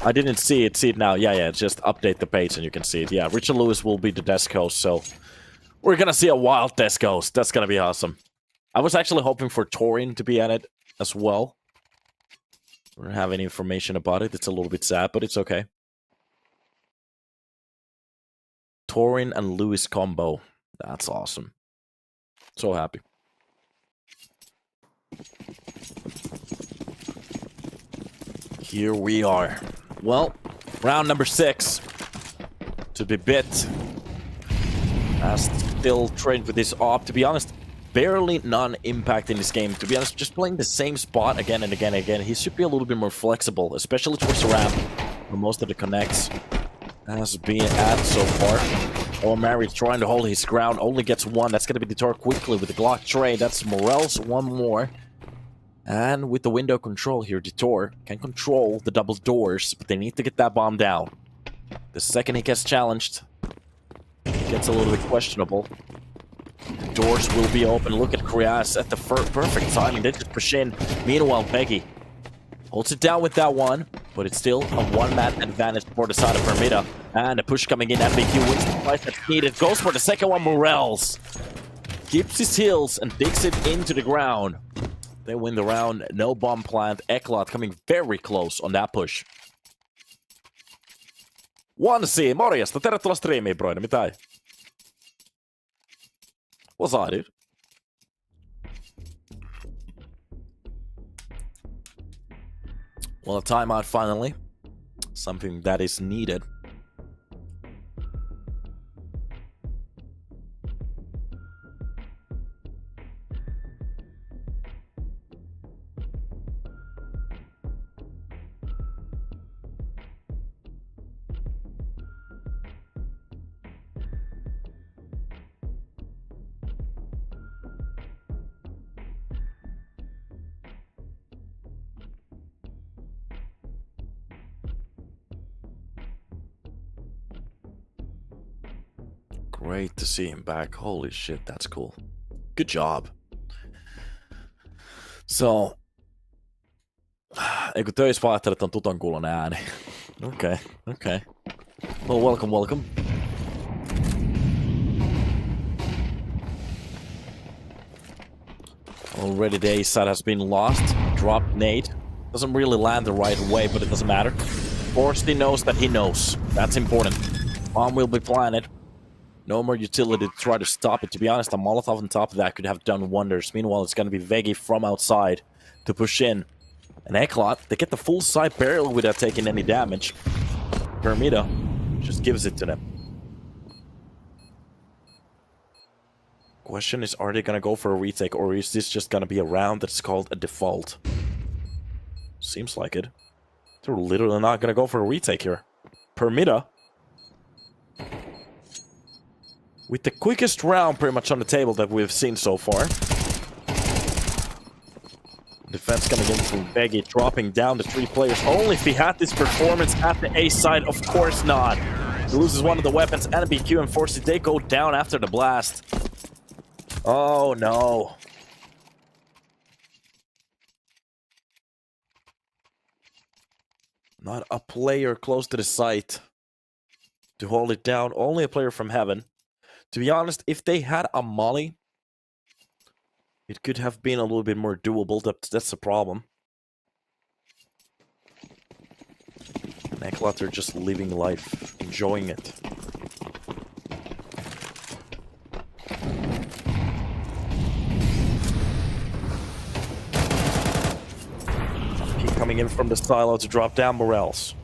I didn't see it. See it now. Yeah. Just update the page and you can see it. Yeah, Richard Lewis will be the desk host, so we're gonna see a wild desk host. That's gonna be awesome. I was actually hoping for Torin to be at it as well. We don't have any information about it. It's a little bit sad, but it's okay. Torin and Lewis combo. That's awesome. So happy. Here we are. Well, round number 6. To be bit. Still trained with this op. To be honest, barely non-impact in this game. To be honest, just playing the same spot again and again and again. He should be a little bit more flexible, especially towards the ramp, where most of the connects has been at so far. Oh, Mary's trying to hold his ground. Only gets one. That's going to be detour quickly with the Glock trade. That's Morel's one more. And with the window control here, Detour can control the double doors, but they need to get that bomb down. The second he gets challenged, it gets a little bit questionable. The doors will be open. Look at Krias at the perfect timing. They just push in. Meanwhile, Peggy holds it down with that one, but it's still a one-man advantage for the side of Permitta. And a push coming in. NBQ wins the fight that's needed. Goes for the second one, Morels. Keeps his heels and digs it into the ground. They win the round. No bomb plant. ECLOT coming very close on that push. 1C, morjesta. Tervetuloa striimiin, broida. Mitä ei? What's up, dude? Well, a timeout finally. Something that is needed. Great to see him back. Holy shit, that's cool. Good job. So, eikö töissä vaan ajattelet, että on tuton kuulonen ääni? Okay. Well, welcome. Already the A side has been lost. Dropped nade. Doesn't really land the right way, but it doesn't matter. Forsty knows that he knows. That's important. Bomb will be planted. No more utility to try to stop it. To be honest, a Molotov on top of that could have done wonders. Meanwhile, it's going to be Veggie from outside to push in. And ECLOT, they get the full side barrel without taking any damage. Permitta just gives it to them. Question is, are they going to go for a retake, or is this just going to be a round that's called a default? Seems like it. They're literally not going to go for a retake here. Permitta, with the quickest round pretty much on the table that we've seen so far. Defense coming in from Veggie, dropping down the 3 players. Only if he had this performance at the A side, of course not. He loses one of the weapons, and BQ and Forsty, they go down after the blast. Oh no. Not a player close to the site to hold it down. Only a player from heaven. To be honest, if they had a molly, it could have been a little bit more doable. That's the problem. And ECLOT are just living life, enjoying it. Keep coming in from the silo to drop down morels.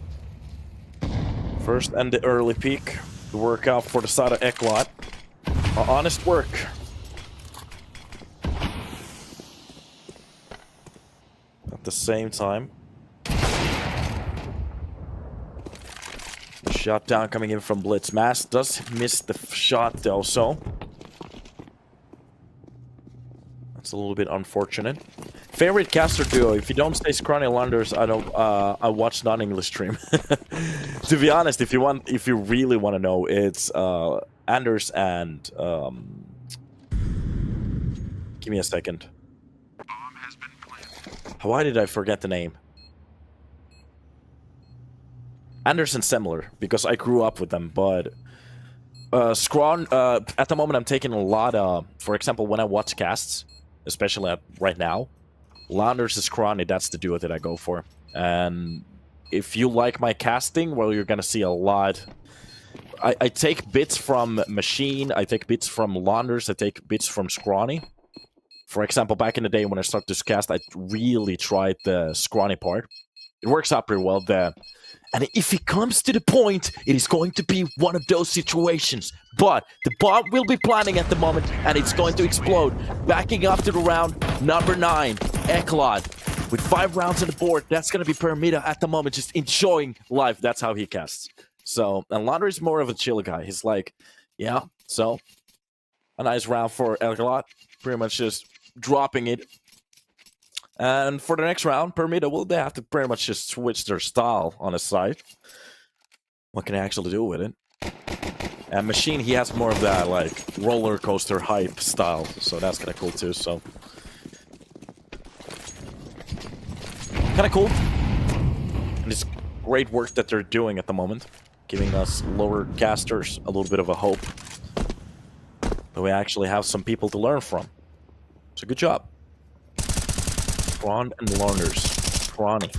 First and the early peak. The work out for the side of ECLOT. Honest work. At the same time, the shot down coming in from Blitz. Mass does miss the shot though, so that's a little bit unfortunate. Favorite caster duo? If you don't say Scrawny Landers, I watch non-English stream. To be honest, if you really want to know, it's Anders and give me a second. Why did I forget the name? Anders and Semler, because I grew up with them, but Scrawn, at the moment I'm taking a lot for example, when I watch casts, especially right now, Landers and Scrawny, that's the duo that I go for. And if you like my casting, well, you're gonna see a lot. I take bits from Machine, I take bits from Landers, I take bits from Scrawny. For example, back in the day when I started this cast, I really tried the Scrawny part. It works out pretty well there. And if it comes to the point, it is going to be one of those situations. But the bomb will be planning at the moment, and it's going to explode. Backing up to the round number 9, ECLOT. With 5 rounds on the board, that's going to be Permitta at the moment, just enjoying life. That's how he casts. So, and Lander is more of a chill guy. He's like, yeah, so a nice round for ECLOT. Pretty much just dropping it. And for the next round, Permitta will they have to pretty much just switch their style on his side. What can I actually do with it? And Machine, he has more of that like roller coaster hype style, so that's kind of cool too. So kind of cool. And it's great work that they're doing at the moment, giving us lower casters a little bit of a hope that we actually have some people to learn from. So good job. Prawn and Larners. Prawny.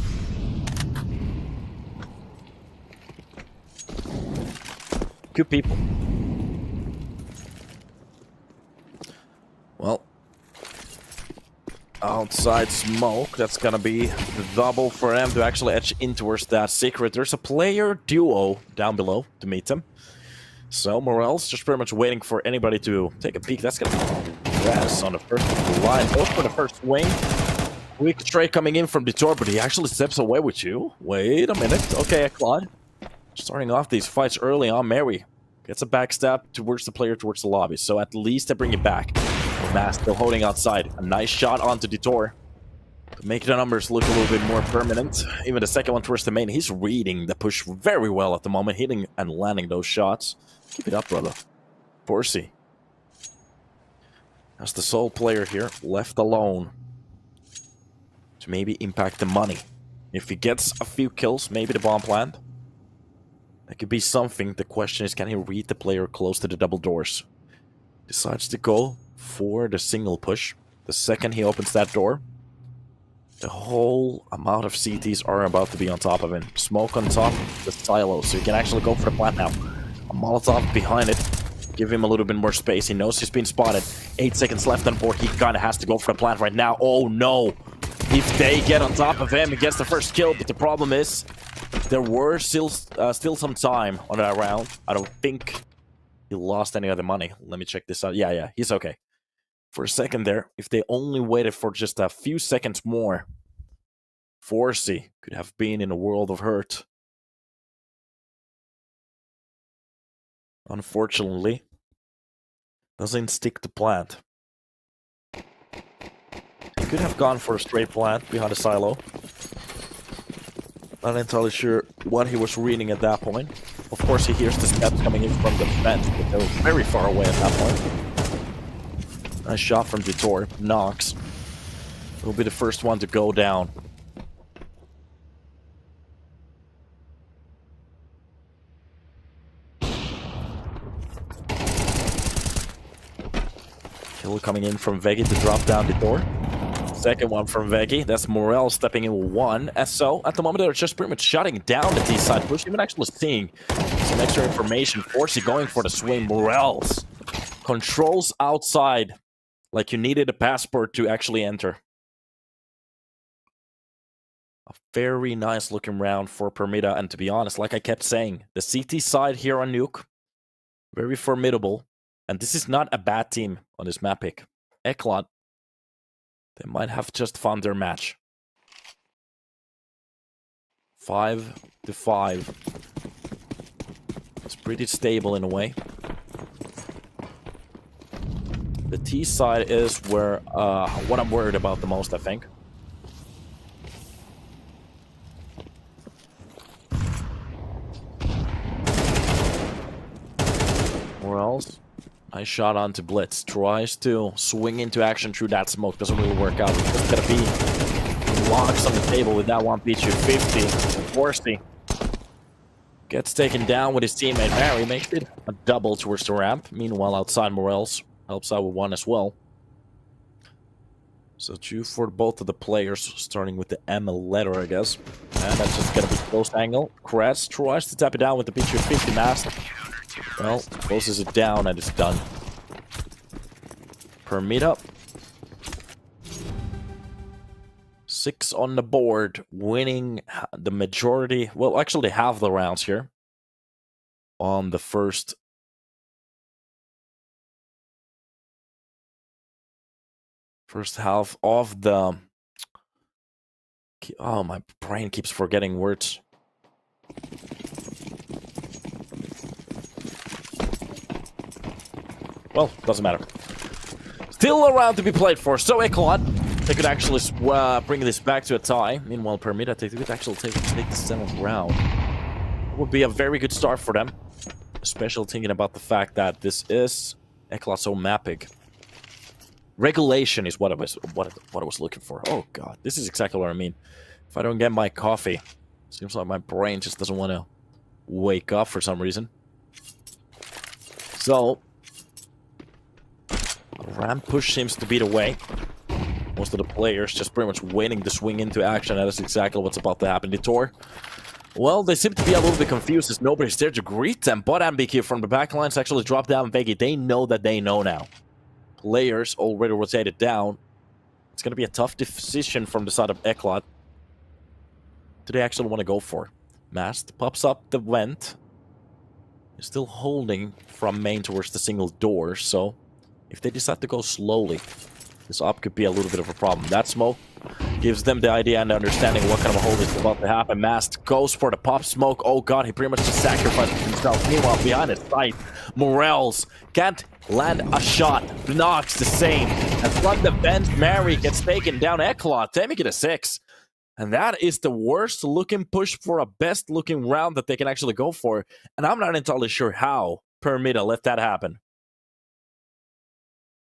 Good people. Well, outside smoke. That's gonna be the double for them to actually edge in towards that secret. There's a player duo down below to meet them. So Morel's just pretty much waiting for anybody to take a peek. That's gonna be Raz on the first line. Goes for the first swing. Quick straight coming in from the door, but he actually steps away with you. Wait a minute. Okay, ECLOT. Starting off these fights early on, Mary gets a backstab towards the player towards the lobby. So at least they bring it back. Mask still holding outside. A nice shot onto the door to make the numbers look a little bit more permanent. Even the second one towards the main. He's reading the push very well at the moment, hitting and landing those shots. Keep it up, brother. Forsey. That's the sole player here, left alone to maybe impact the money. If he gets a few kills, maybe the bomb plant. That could be something. The question is, can he read the player close to the double doors? Decides to go for the single push. The second he opens that door, the whole amount of CTs are about to be on top of him. Smoke on top, the silo, so he can actually go for the plant now. A Molotov behind it. Give him a little bit more space. He knows he's been spotted. 8 seconds left on board. He kind of has to go for the plant right now. Oh no! If they get on top of him, he gets the first kill. But the problem is, there were still some time on that round. I don't think he lost any other money. Let me check this out. Yeah, he's okay. For a second there, if they only waited for just a few seconds more, Forsey could have been in a world of hurt. Unfortunately, doesn't stick to plant. He could have gone for a straight plant behind a silo. Not entirely sure what he was reading at that point. Of course, he hears the steps coming in from the fence, but they were very far away at that point. Nice shot from Detour. Knocks. He'll be the first one to go down. Kill coming in from Veggie to drop down Detour. Second one from Veggie. That's Morel stepping in with one. And so, at the moment, they're just pretty much shutting down the T-side push. Even actually seeing some extra information. Forsey going for the swing. Morel's controls outside like you needed a passport to actually enter. A very nice looking round for Permitta. And to be honest, like I kept saying, the CT side here on Nuke, very formidable. And this is not a bad team on this map pick. ECLOT, they might have just found their match. 5-5. It's pretty stable in a way. The T side is where what I'm worried about the most, I think. Where else? Nice shot onto Blitz. Tries to swing into action through that smoke. Doesn't really work out. It's just gonna be locks on the table with that one Pichu 50. Forsey gets taken down with his teammate Mary. Makes it a double towards the ramp. Meanwhile, outside Morels helps out with one as well. So 2 for both of the players, starting with the M letter, I guess. And that's just gonna be close angle. Kretz tries to tap it down with the Pichu 50 mask. Well, closes it down and it's done. Permitta. 6 on the board, winning the majority, well, actually half the rounds here on the first half of the... Oh, my brain keeps forgetting words. Well, doesn't matter. Still a round to be played for. So ECLOT, they could actually bring this back to a tie. Meanwhile, Permitta, they could actually take the 7th round. It would be a very good start for them. Especially thinking about the fact that this is ECLOT's own map pick. Regulation is what I was looking for. Oh god, this is exactly what I mean. If I don't get my coffee, seems like my brain just doesn't want to wake up for some reason. So ramp push seems to be the way. Most of the players just pretty much waiting to swing into action. That is exactly what's about to happen. Detour, well, they seem to be a little bit confused as nobody's there to greet them. But Ambik from the back lines actually dropped down Veggie. They know that they know now. Players already rotated down. It's going to be a tough decision from the side of ECLOT. Do they actually want to go for? Mast pops up the vent. He's still holding from main towards the single door, so if they decide to go slowly, this op could be a little bit of a problem. That smoke gives them the idea and the understanding of what kind of a hold is about to happen. Mast goes for the pop smoke. Oh god, he pretty much just sacrificed himself. Meanwhile, behind his sight, Morels can't land a shot. Knox the same. And from the vent, Mary gets taken down. ECLOT, they make it a 6. And that is the worst looking push for a best looking round that they can actually go for. And I'm not entirely sure how Permitta let that happen.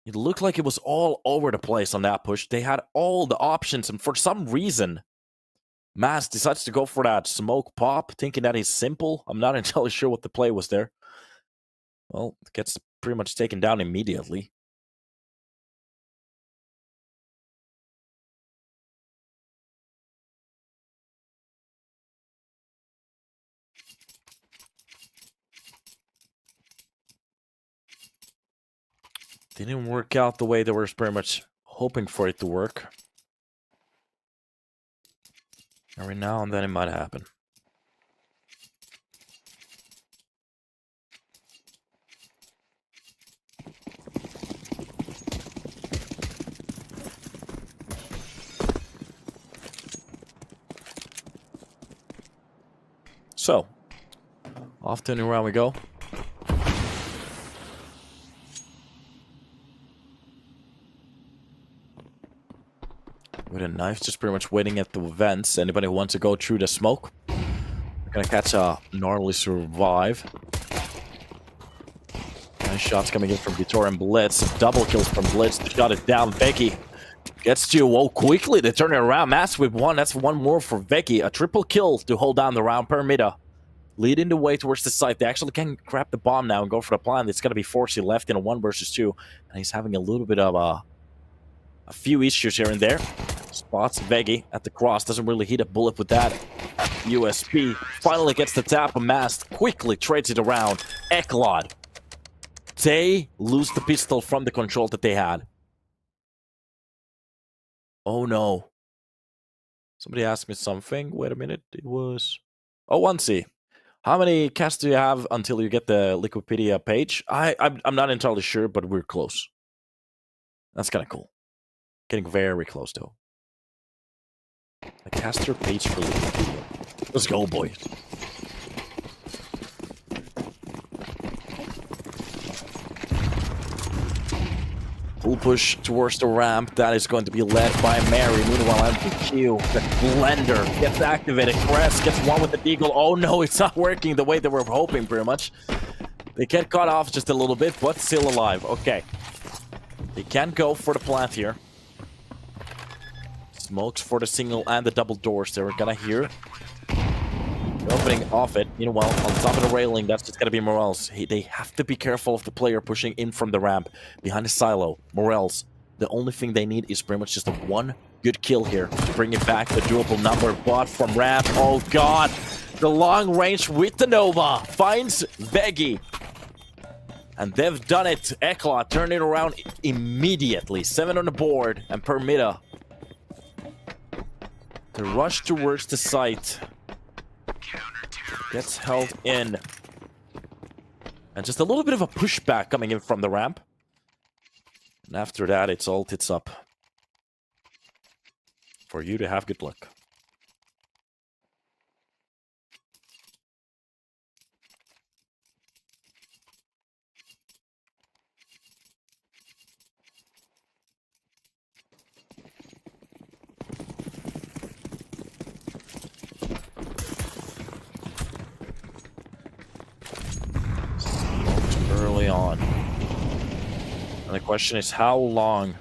It looked like it was all over the place on that push. They had all the options, and for some reason, Mas decides to go for that smoke pop, thinking that he's simple. I'm not entirely sure what the play was there. Well, it gets pretty much taken down immediately. Didn't work out the way they were pretty much hoping for it to work. Every now and then it might happen. So, off to a new round we go. With a knife, just pretty much waiting at the vents. Anybody who wants to go through the smoke, they're gonna catch a gnarly survive. Nice shots coming in from Vitor and Blitz. Double kills from Blitz to shut it down. Becky gets to quickly. They turn it around. Mass with 1. That's 1 more for Becky. A triple kill to hold down the round. Permitta leading the way towards the site. They actually can grab the bomb now and go for the plan. It's gonna be Forsey left in a 1 versus 2, and he's having a little bit of a few issues here and there. Spots Veggie at the cross. Doesn't really hit a bullet with that USP. Finally gets the tap of Mast. Quickly trades it around. ECLOT. They lose the pistol from the control that they had. Oh no. Somebody asked me something. Wait a minute. It was... Oh, 1C. How many casts do you have until you get the Liquipedia page? I'm not entirely sure, but we're close. That's kind of cool. Getting very close, though. A caster page for Wikipedia. Let's go, boys. Full push towards the ramp. That is going to be led by Mary. Meanwhile, MPQ, the blender, gets activated. Crest gets 1 with the deagle. Oh no, it's not working the way they were hoping, pretty much. They get cut off just a little bit, but still alive. Okay. They can go for the plant here. Smokes for the single and the double doors. They're gonna hear the opening off it. Meanwhile, on top of the railing, that's just gonna be Morels. They have to be careful of the player pushing in from the ramp behind the silo. Morels, the only thing they need is pretty much just a 1 good kill here to bring it back. The durable number, but from ramp, oh god, the long range with the Nova finds Veggie. And they've done it. ECLOT turned it around immediately. 7 on the board, and Permitta to rush towards the site. Gets held in. And just a little bit of a pushback coming in from the ramp. And after that, it's all tits up. For you to have good luck. Early on. And the question is, how long?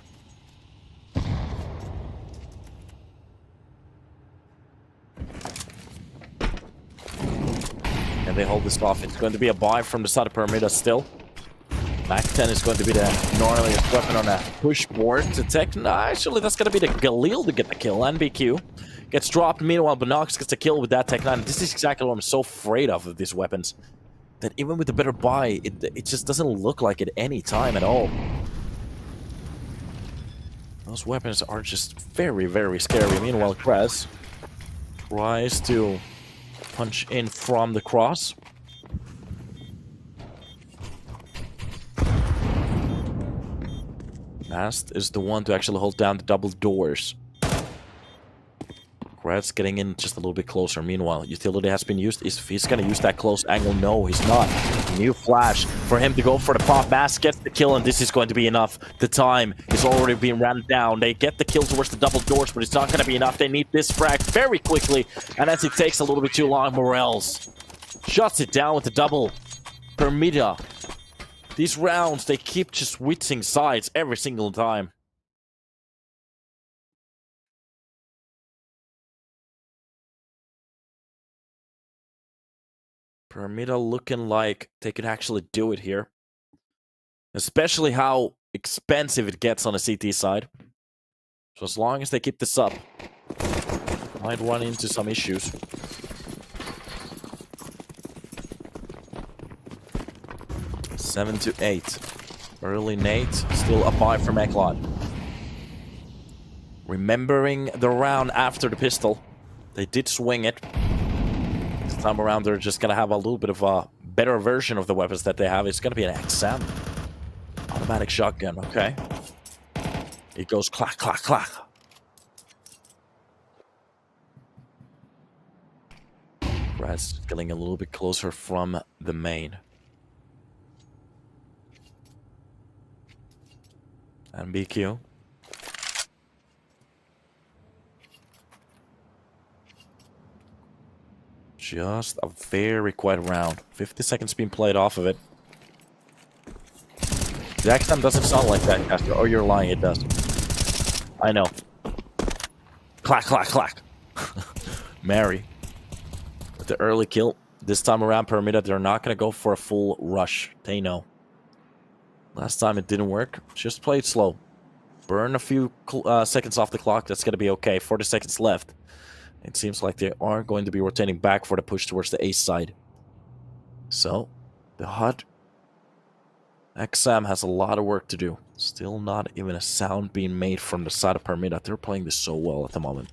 Can they hold this off? It's going to be a buy from the side of Permitta still. Mac 10 is going to be the gnarliest weapon on a push board to take. No, actually, that's going to be the Galil to get the kill. NBQ gets dropped. Meanwhile, Binox gets the kill with that Tech 9. This is exactly what I'm so afraid of these weapons. That even with a better buy, it just doesn't look like it any time at all. Those weapons are just very, very scary. Meanwhile, Krez tries to punch in from the cross. Mast is the one to actually hold down the double doors. Krez getting in just a little bit closer. Meanwhile, utility has been used. If he's going to use that close angle, no, he's not. New flash for him to go for the pop. Mast gets the kill, and this is going to be enough. The time is already being ran down. They get the kill towards the double doors, but it's not going to be enough. They need this frag very quickly, and as it takes a little bit too long, Morels shuts it down with the double. Permitta. These rounds, they keep just switching sides every single time. Permitta looking like they could actually do it here. Especially how expensive it gets on the CT side. So as long as they keep this up, might run into some issues. Seven to 8. Early Nate, still a buy from ECLOT. Remembering the round after the pistol, they did swing it. This time around, they're just gonna have a little bit of a better version of the weapons that they have. It's gonna be an XM. Automatic shotgun, okay. It goes clack, clack, clack. Brad's getting a little bit closer from the main. And BQ. Just a very quiet round. 50 seconds being played off of it. The XM doesn't sound like that, Caster. Oh, you're lying, it does. I know. Clack, clack, clack. Mary. With the early kill. This time around, Permitta, they're not going to go for a full rush. They know. Last time it didn't work. Just play it slow. Burn a few seconds off the clock. That's going to be okay. 40 seconds left. It seems like they are going to be rotating back for the push towards the ace side. So, the hot XM has a lot of work to do. Still not even a sound being made from the side of Permitta. They're playing this so well at the moment.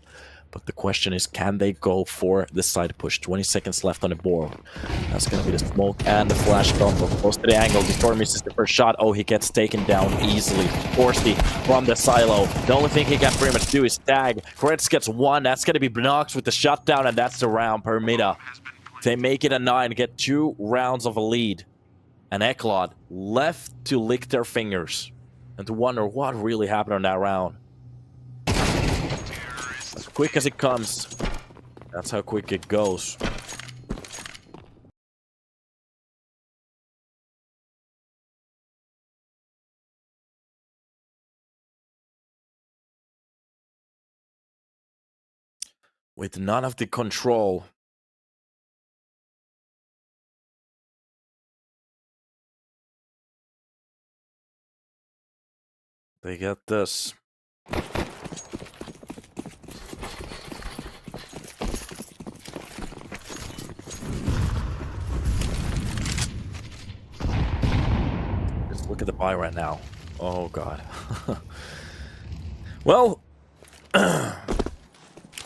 But the question is, can they go for the side push? 20 seconds left on the board. That's going to be the smoke and the flash combo. Close to the angle. Destroyer misses the first shot. Oh, he gets taken down easily. Forsty from the silo. The only thing he can pretty much do is tag. Kretz gets one. That's going to be Bnox with the shutdown, and that's the round. Permitta. They make it a 9, get 2 rounds of a lead. And ECLOT left to lick their fingers and to wonder what really happened on that round. As quick as it comes, that's how quick it goes. With none of the control, they get this. Just look at the buy right now. Oh, God. Well,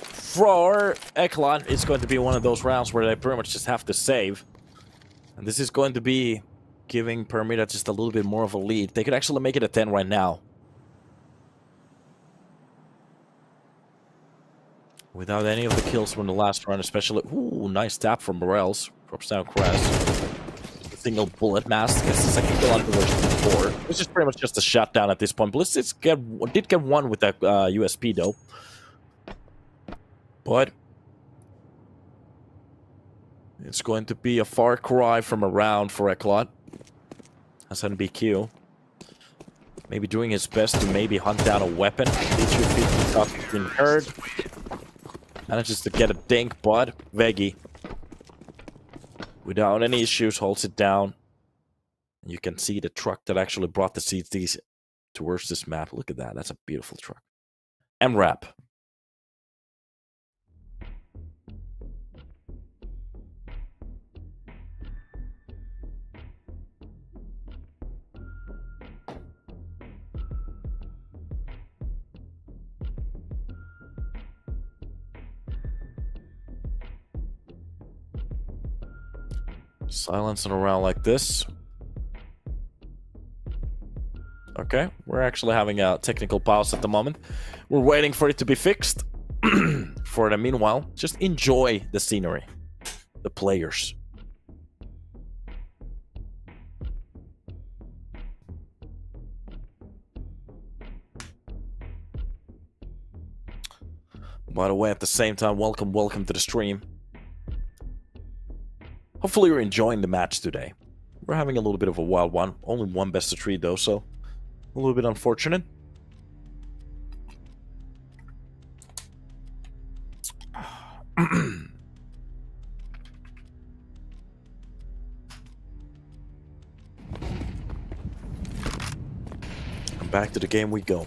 for ECLOT, it's going to be one of those rounds where they pretty much just have to save. And this is going to be giving Permitta just a little bit more of a lead. They could actually make it a 10 right now. Without any of the kills from the last round, especially... Ooh, nice tap from Morels. Drops down Krez. Single bullet mask gets the second kill on the version 4. This is pretty much just a shutdown at this point. Bliss did get one with that USP, though. But... it's going to be a far cry from a round for ECLOT. As NBQ. Maybe doing his best to maybe hunt down a weapon. He's been heard. Manages to get a dink, but Veggie, without any issues, holds it down. You can see the truck that actually brought the CTs towards this map. Look at that. That's a beautiful truck. MRAP. Silencing around like this. Okay, we're actually having a technical pause at the moment. We're waiting for it to be fixed. For the meanwhile, just enjoy the scenery, the players. By the way, at the same time, welcome to the stream. Hopefully you're enjoying the match today. We're having a little bit of a wild one. Only one best of 3 though, so a little bit unfortunate. Back to the game we go.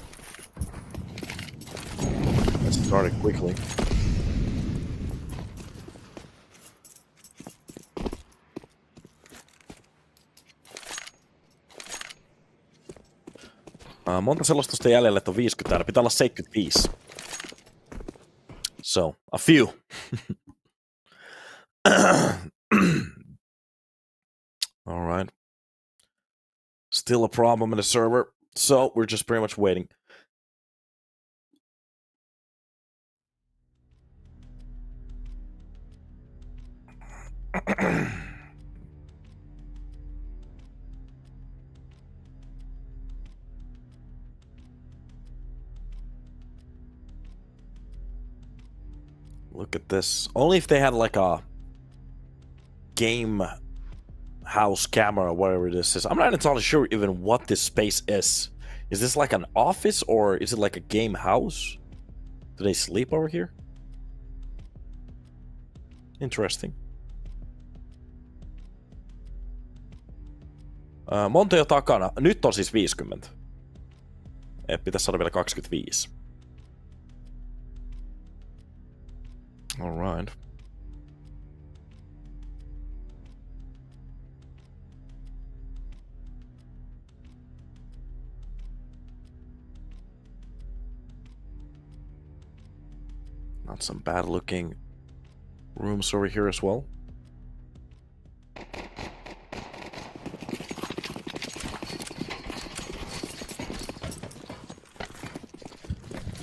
Let's start it quickly. Monta selostusta jäljellä, että on 50 täällä. Pitää olla 75. So, a few. Alright. Still a problem in the server. So, we're just pretty much waiting. Look at this. Only if they had like a game house camera, whatever this is. I'm not entirely sure even what this space is. Is this like an office or is it like a game house? Do they sleep over here? Interesting. Monta jo takana. Nyt on siis 50. Pitäisi saada vielä 25. Alright. Not some bad looking rooms over here as well.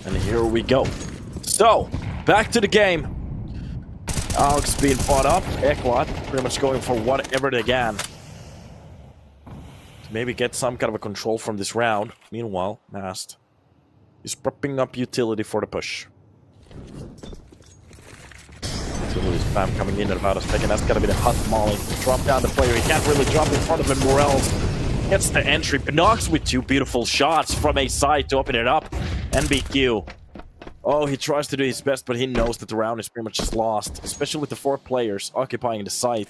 And here we go. So, back to the game. Alex being fought up. ECLOT pretty much going for whatever they can to maybe get some kind of a control from this round. Meanwhile, Mast is prepping up utility for the push. Utility spam coming in at about a second. That's gotta be the hot molly. Drop down the player. He can't really drop in front of him. Morels gets the entry. Knox with 2 beautiful shots from a side to open it up. NBQ. Oh, he tries to do his best, but he knows that the round is pretty much just lost, especially with the 4 players occupying the site.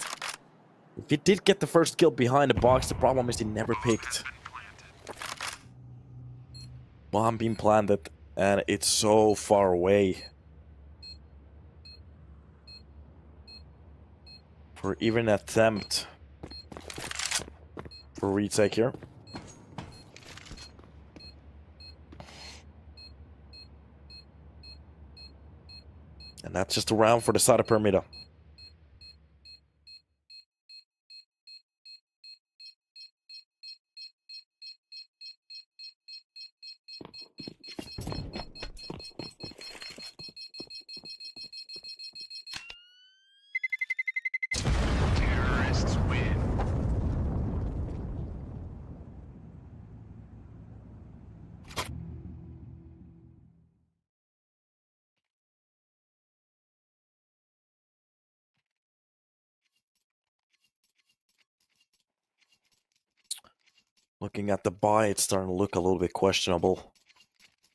If he did get the first kill behind the box, the problem is he never picked. Bomb being planted, and it's so far away. For even an attempt for a retake here. And that's just a round for the side of Permitta. Terrorists win. Looking at the buy, it's starting to look a little bit questionable.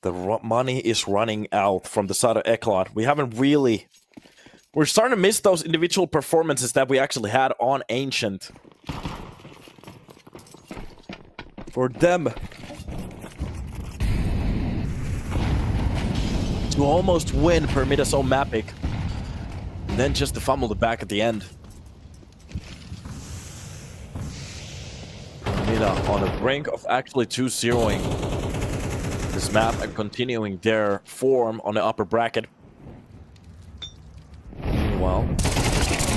The money is running out from the side of ECLOT. We haven't really... We're starting to miss those individual performances that we actually had on Ancient. For them to almost win Permitta's own Mapic. And then just to fumble the back at the end. Permitta on the brink of actually 2-0ing this map and continuing their form on the upper bracket. Meanwhile,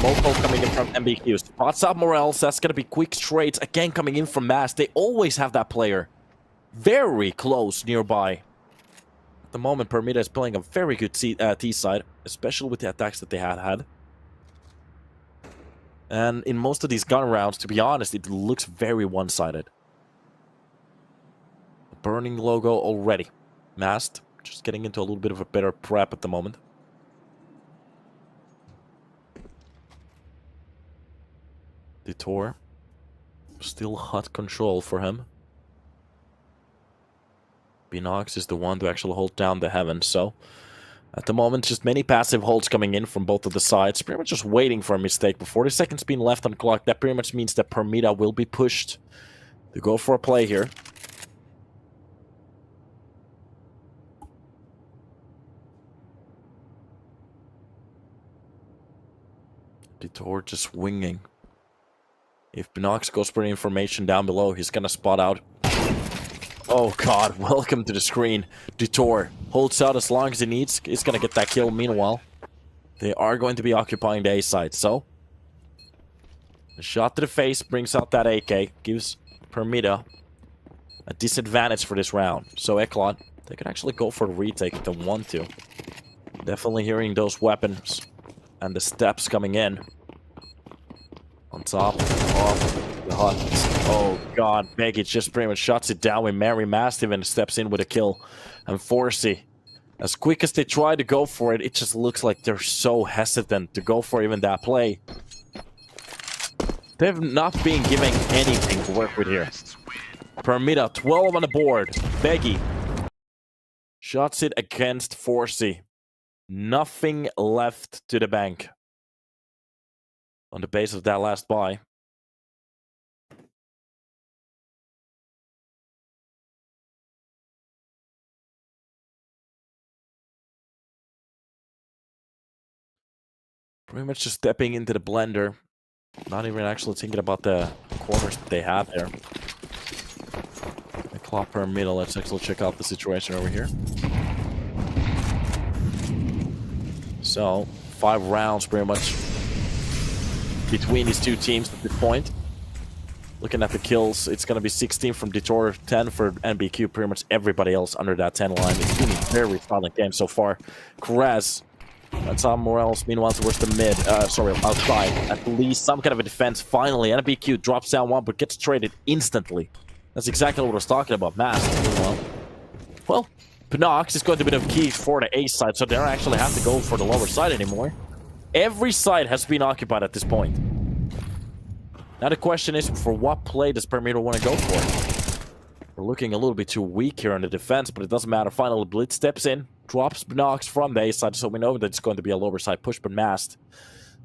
Mopo coming in from MBQ. Spots out Morels. That's going to be quick straights. Again, coming in from Mass. They always have that player very close nearby. At the moment, Permitta is playing a very good T side, especially with the attacks that they had. And in most of these gun rounds, to be honest, it looks very one-sided. Burning logo already. Masked. Just getting into a little bit of a better prep at the moment. Detour. Still hot control for him. Binox is the one to actually hold down the heaven, so... At the moment, just many passive holds coming in from both of the sides. Pretty much just waiting for a mistake. But 40 seconds being left on clock, that pretty much means that Permitta will be pushed to go for a play here. Detour just winging. If Binox goes for information down below, he's gonna spot out. Oh god, welcome to the screen. Detour holds out as long as he needs. He's gonna get that kill. Meanwhile, they are going to be occupying the A side, so... A shot to the face brings out that AK. Gives Permitta a disadvantage for this round. So ECLOT, they can actually go for the retake if they want to. Definitely hearing those weapons and the steps coming in. On top of the hut. Oh god, Vegas just pretty much shuts it down when Mary Mastivan steps in with a kill. And Forsey, as quick as they try to go for it, it just looks like they're so hesitant to go for even that play. They've not been giving anything to work with here. Permitta, 12 on the board. Beggy shots it against Forsey. Nothing left to the bank. On the base of that last buy. Pretty much just stepping into the blender. Not even actually thinking about the corners that they have there. The clock per middle. Let's actually check out the situation over here. So, 5 rounds pretty much between these two teams at this point. Looking at the kills, it's going to be 16 from Detour, 10 for NBQ. Pretty much everybody else under that 10 line. It's been a very solid game so far. Krez, that's on Morales. Meanwhile, towards the mid, outside. At least some kind of a defense. Finally, NBQ drops down 1, but gets traded instantly. That's exactly what I was talking about. Mask. Well, Pinox is going to be the key for the A side, so they don't actually have to go for the lower side anymore. Every side has been occupied at this point. Now the question is, for what play does Permitta want to go for? We're looking a little bit too weak here on the defense, but it doesn't matter. Finally, Blitz steps in, drops Binox from the A side, so we know that it's going to be a lower side push, but Mast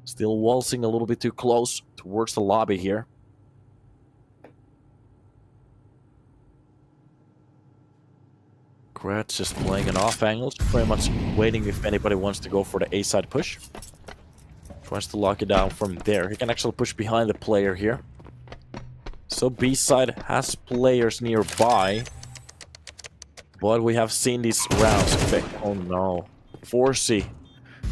still waltzing a little bit too close towards the lobby here. Kratz just playing an off angle, pretty much waiting if anybody wants to go for the A side push. Tries to lock it down from there. He can actually push behind the player here. So B side has players nearby. But we have seen these rounds. Oh no. Forsey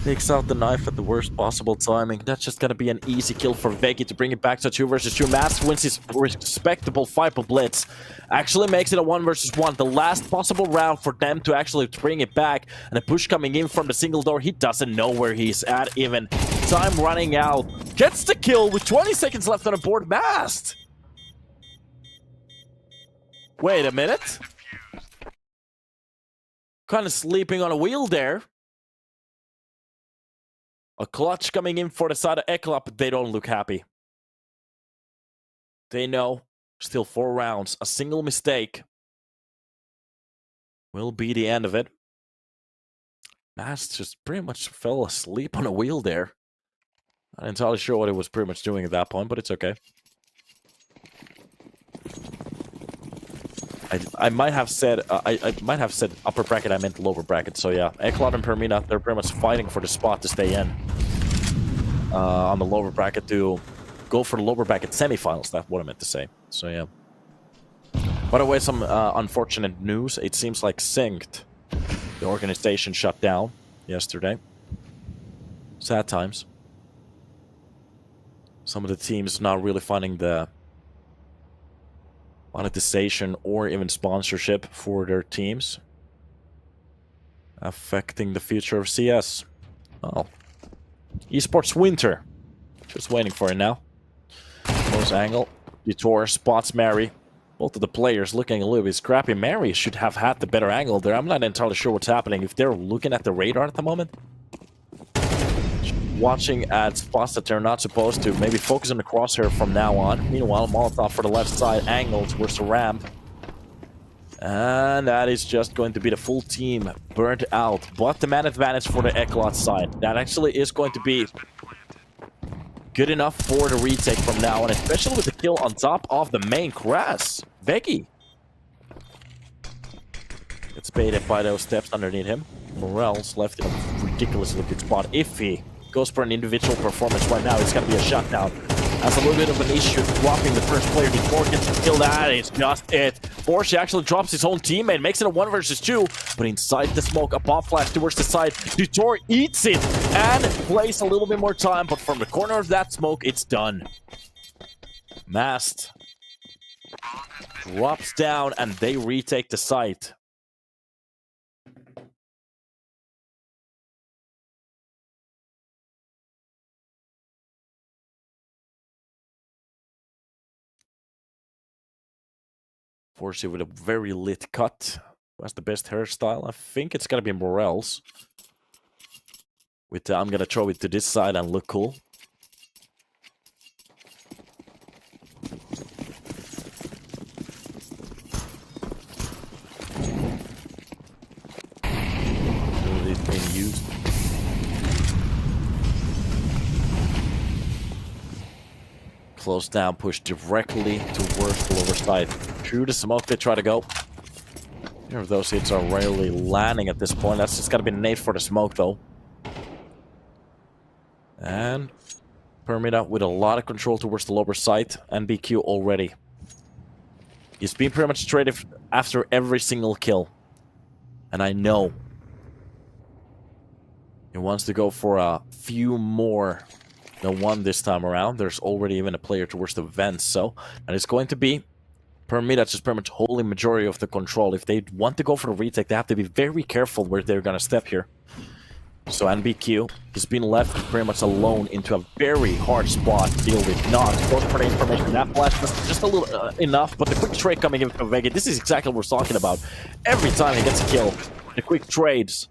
takes out the knife at the worst possible timing. That's just gonna be an easy kill for Veki to bring it back to 2 versus 2. Mask wins his respectable fight of Blitz. Actually makes it a 1 versus 1. The last possible round for them to actually bring it back. And a push coming in from the single door. He doesn't know where he's at even. Time running out. Gets the kill with 20 seconds left on the board. Mast! Wait a minute. Kind of sleeping on a wheel there. A clutch coming in for the side of ECLOT, but they don't look happy. They know. Still 4 rounds. A single mistake will be the end of it. Mast just pretty much fell asleep on a wheel there. Not entirely sure what he was pretty much doing at that point, but it's okay. I might have said I might have said upper bracket. I meant lower bracket. So yeah, ECLOT and Permitta, they're pretty much fighting for the spot to stay in on the lower bracket to go for the lower bracket semifinals. That's what I meant to say. So yeah. By the way, some unfortunate news. It seems like Synced, the organization, shut down yesterday. Sad times. Some of the teams not really finding the monetization or even sponsorship for their teams, affecting the future of CS. Oh, esports winter. Just waiting for it now. Close angle. Detour spots Mary. Both of the players looking a little bit scrappy. Mary should have had the better angle there. I'm not entirely sure what's happening. If they're looking at the radar at the moment, watching at spots that they're not supposed to. Maybe focus on the crosshair from now on. Meanwhile, Molotov for the left side angle towards the ramp. And that is just going to be the full team burnt out. But the man advantage for the ECLOT side. That actually is going to be good enough for the retake from now on, especially with the kill on top of the main Crass. Veggie gets baited by those steps underneath him. Morel's left in a ridiculously good spot. If he goes for an individual performance right now, it's going to be a shutdown. Has a little bit of an issue dropping the first player before gets the kill. That is just it. Porsche actually drops his own teammate, makes it a 1 versus 2, but inside the smoke, a bomb flash towards the side. Detour eats it and plays a little bit more time, but from the corner of that smoke, it's done. Mast drops down and they retake the site. Forsey with a very lit cut. Who has the best hairstyle? I think it's gonna be Morel's. With I'm gonna throw it to this side and look cool. It's being used. Close down, push directly towards the lower side. Through the smoke they try to go. Here, those hits are rarely landing at this point. That's just gotta be a nade for the smoke though. And Permitta with a lot of control towards the lower side. And BQ already. He's been pretty much traded after every single kill. And I know he wants to go for a few more than one this time around. There's already even a player towards the vents, so and it's going to be Permitta just pretty much holding majority of the control. If they want to go for the retake, they have to be very careful where they're gonna step here. So NBQ has been left pretty much alone into a very hard spot to deal with. Not both for the information. That flash was just a little enough, but the quick trade coming in from Vega, this is exactly what we're talking about. Every time he gets a kill, the quick trades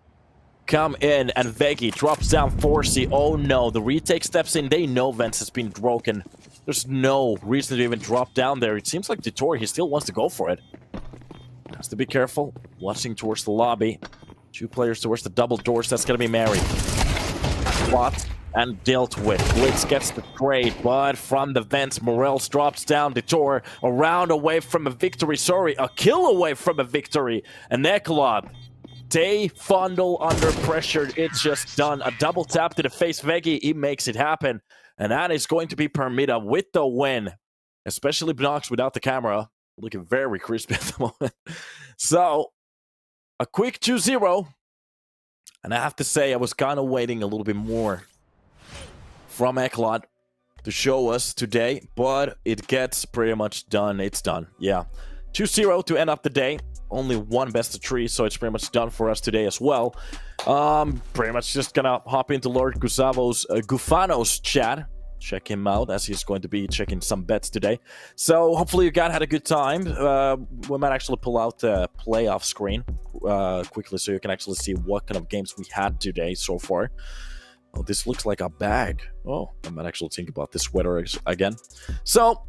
come in and Veggie drops down Forsey. Oh no, the retake steps in. They know Vents has been broken. There's no reason to even drop down there. It seems like Detour, he still wants to go for it. Has to be careful. Watching towards the lobby. 2 players towards the double doors. That's going to be Mary. Plot and dealt with. Blitz gets the trade, but from the vents, Morels drops down. Detour a round away from a victory. Sorry, a kill away from a victory. And ECLOT, they fondle under pressure. It's just done. A double tap to the face. Veggie, he makes it happen. And that is going to be Permitta with the win. Especially Bnox without the camera. Looking very crispy at the moment. So, a quick 2-0. And I have to say, I was kind of waiting a little bit more from ECLOT to show us today. But it gets pretty much done. It's done. Yeah. 2-0 to end up the day. Only one best of 3, so it's pretty much done for us today as well. Pretty much just gonna hop into Lord Gufano's chat. Check him out as he's going to be checking some bets today. So hopefully you guys had a good time. We might actually pull out the playoff screen quickly so you can actually see what kind of games we had today so far. Oh, this looks like a bag. Oh, I might actually think about this weather again. So,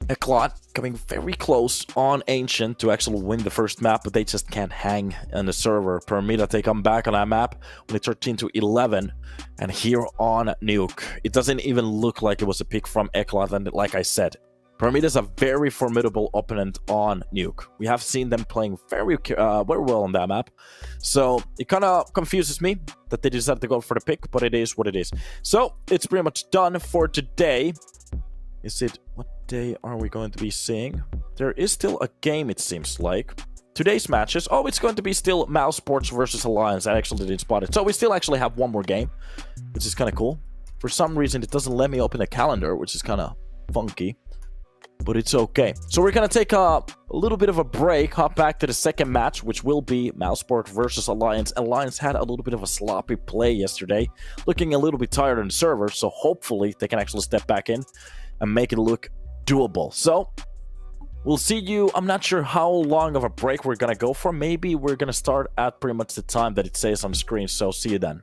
ECLOT coming very close on Ancient to actually win the first map, but they just can't hang on the server. Permitta, they come back on that map, only 13-11, and here on Nuke, it doesn't even look like it was a pick from ECLOT, and like I said, Permitta's a very formidable opponent on Nuke. We have seen them playing very well on that map, so it kind of confuses me that they decided to go for the pick, but it is what it is. So, it's pretty much done for today. Is it... what day are we going to be seeing? There is still a game, it seems like. Today's matches. Oh, it's going to be still Mouse Sports versus Alliance. I actually didn't spot it. So we still actually have one more game, which is kind of cool. For some reason, it doesn't let me open the calendar, which is kind of funky. But it's okay. So we're going to take a little bit of a break, hop back to the second match, which will be Mouseport versus Alliance. Alliance had a little bit of a sloppy play yesterday, looking a little bit tired on the server, so hopefully they can actually step back in and make it look doable. So we'll see you. I'm not sure how long of a break we're going to go for. Maybe we're going to start at pretty much the time that it says on the screen, so see you then.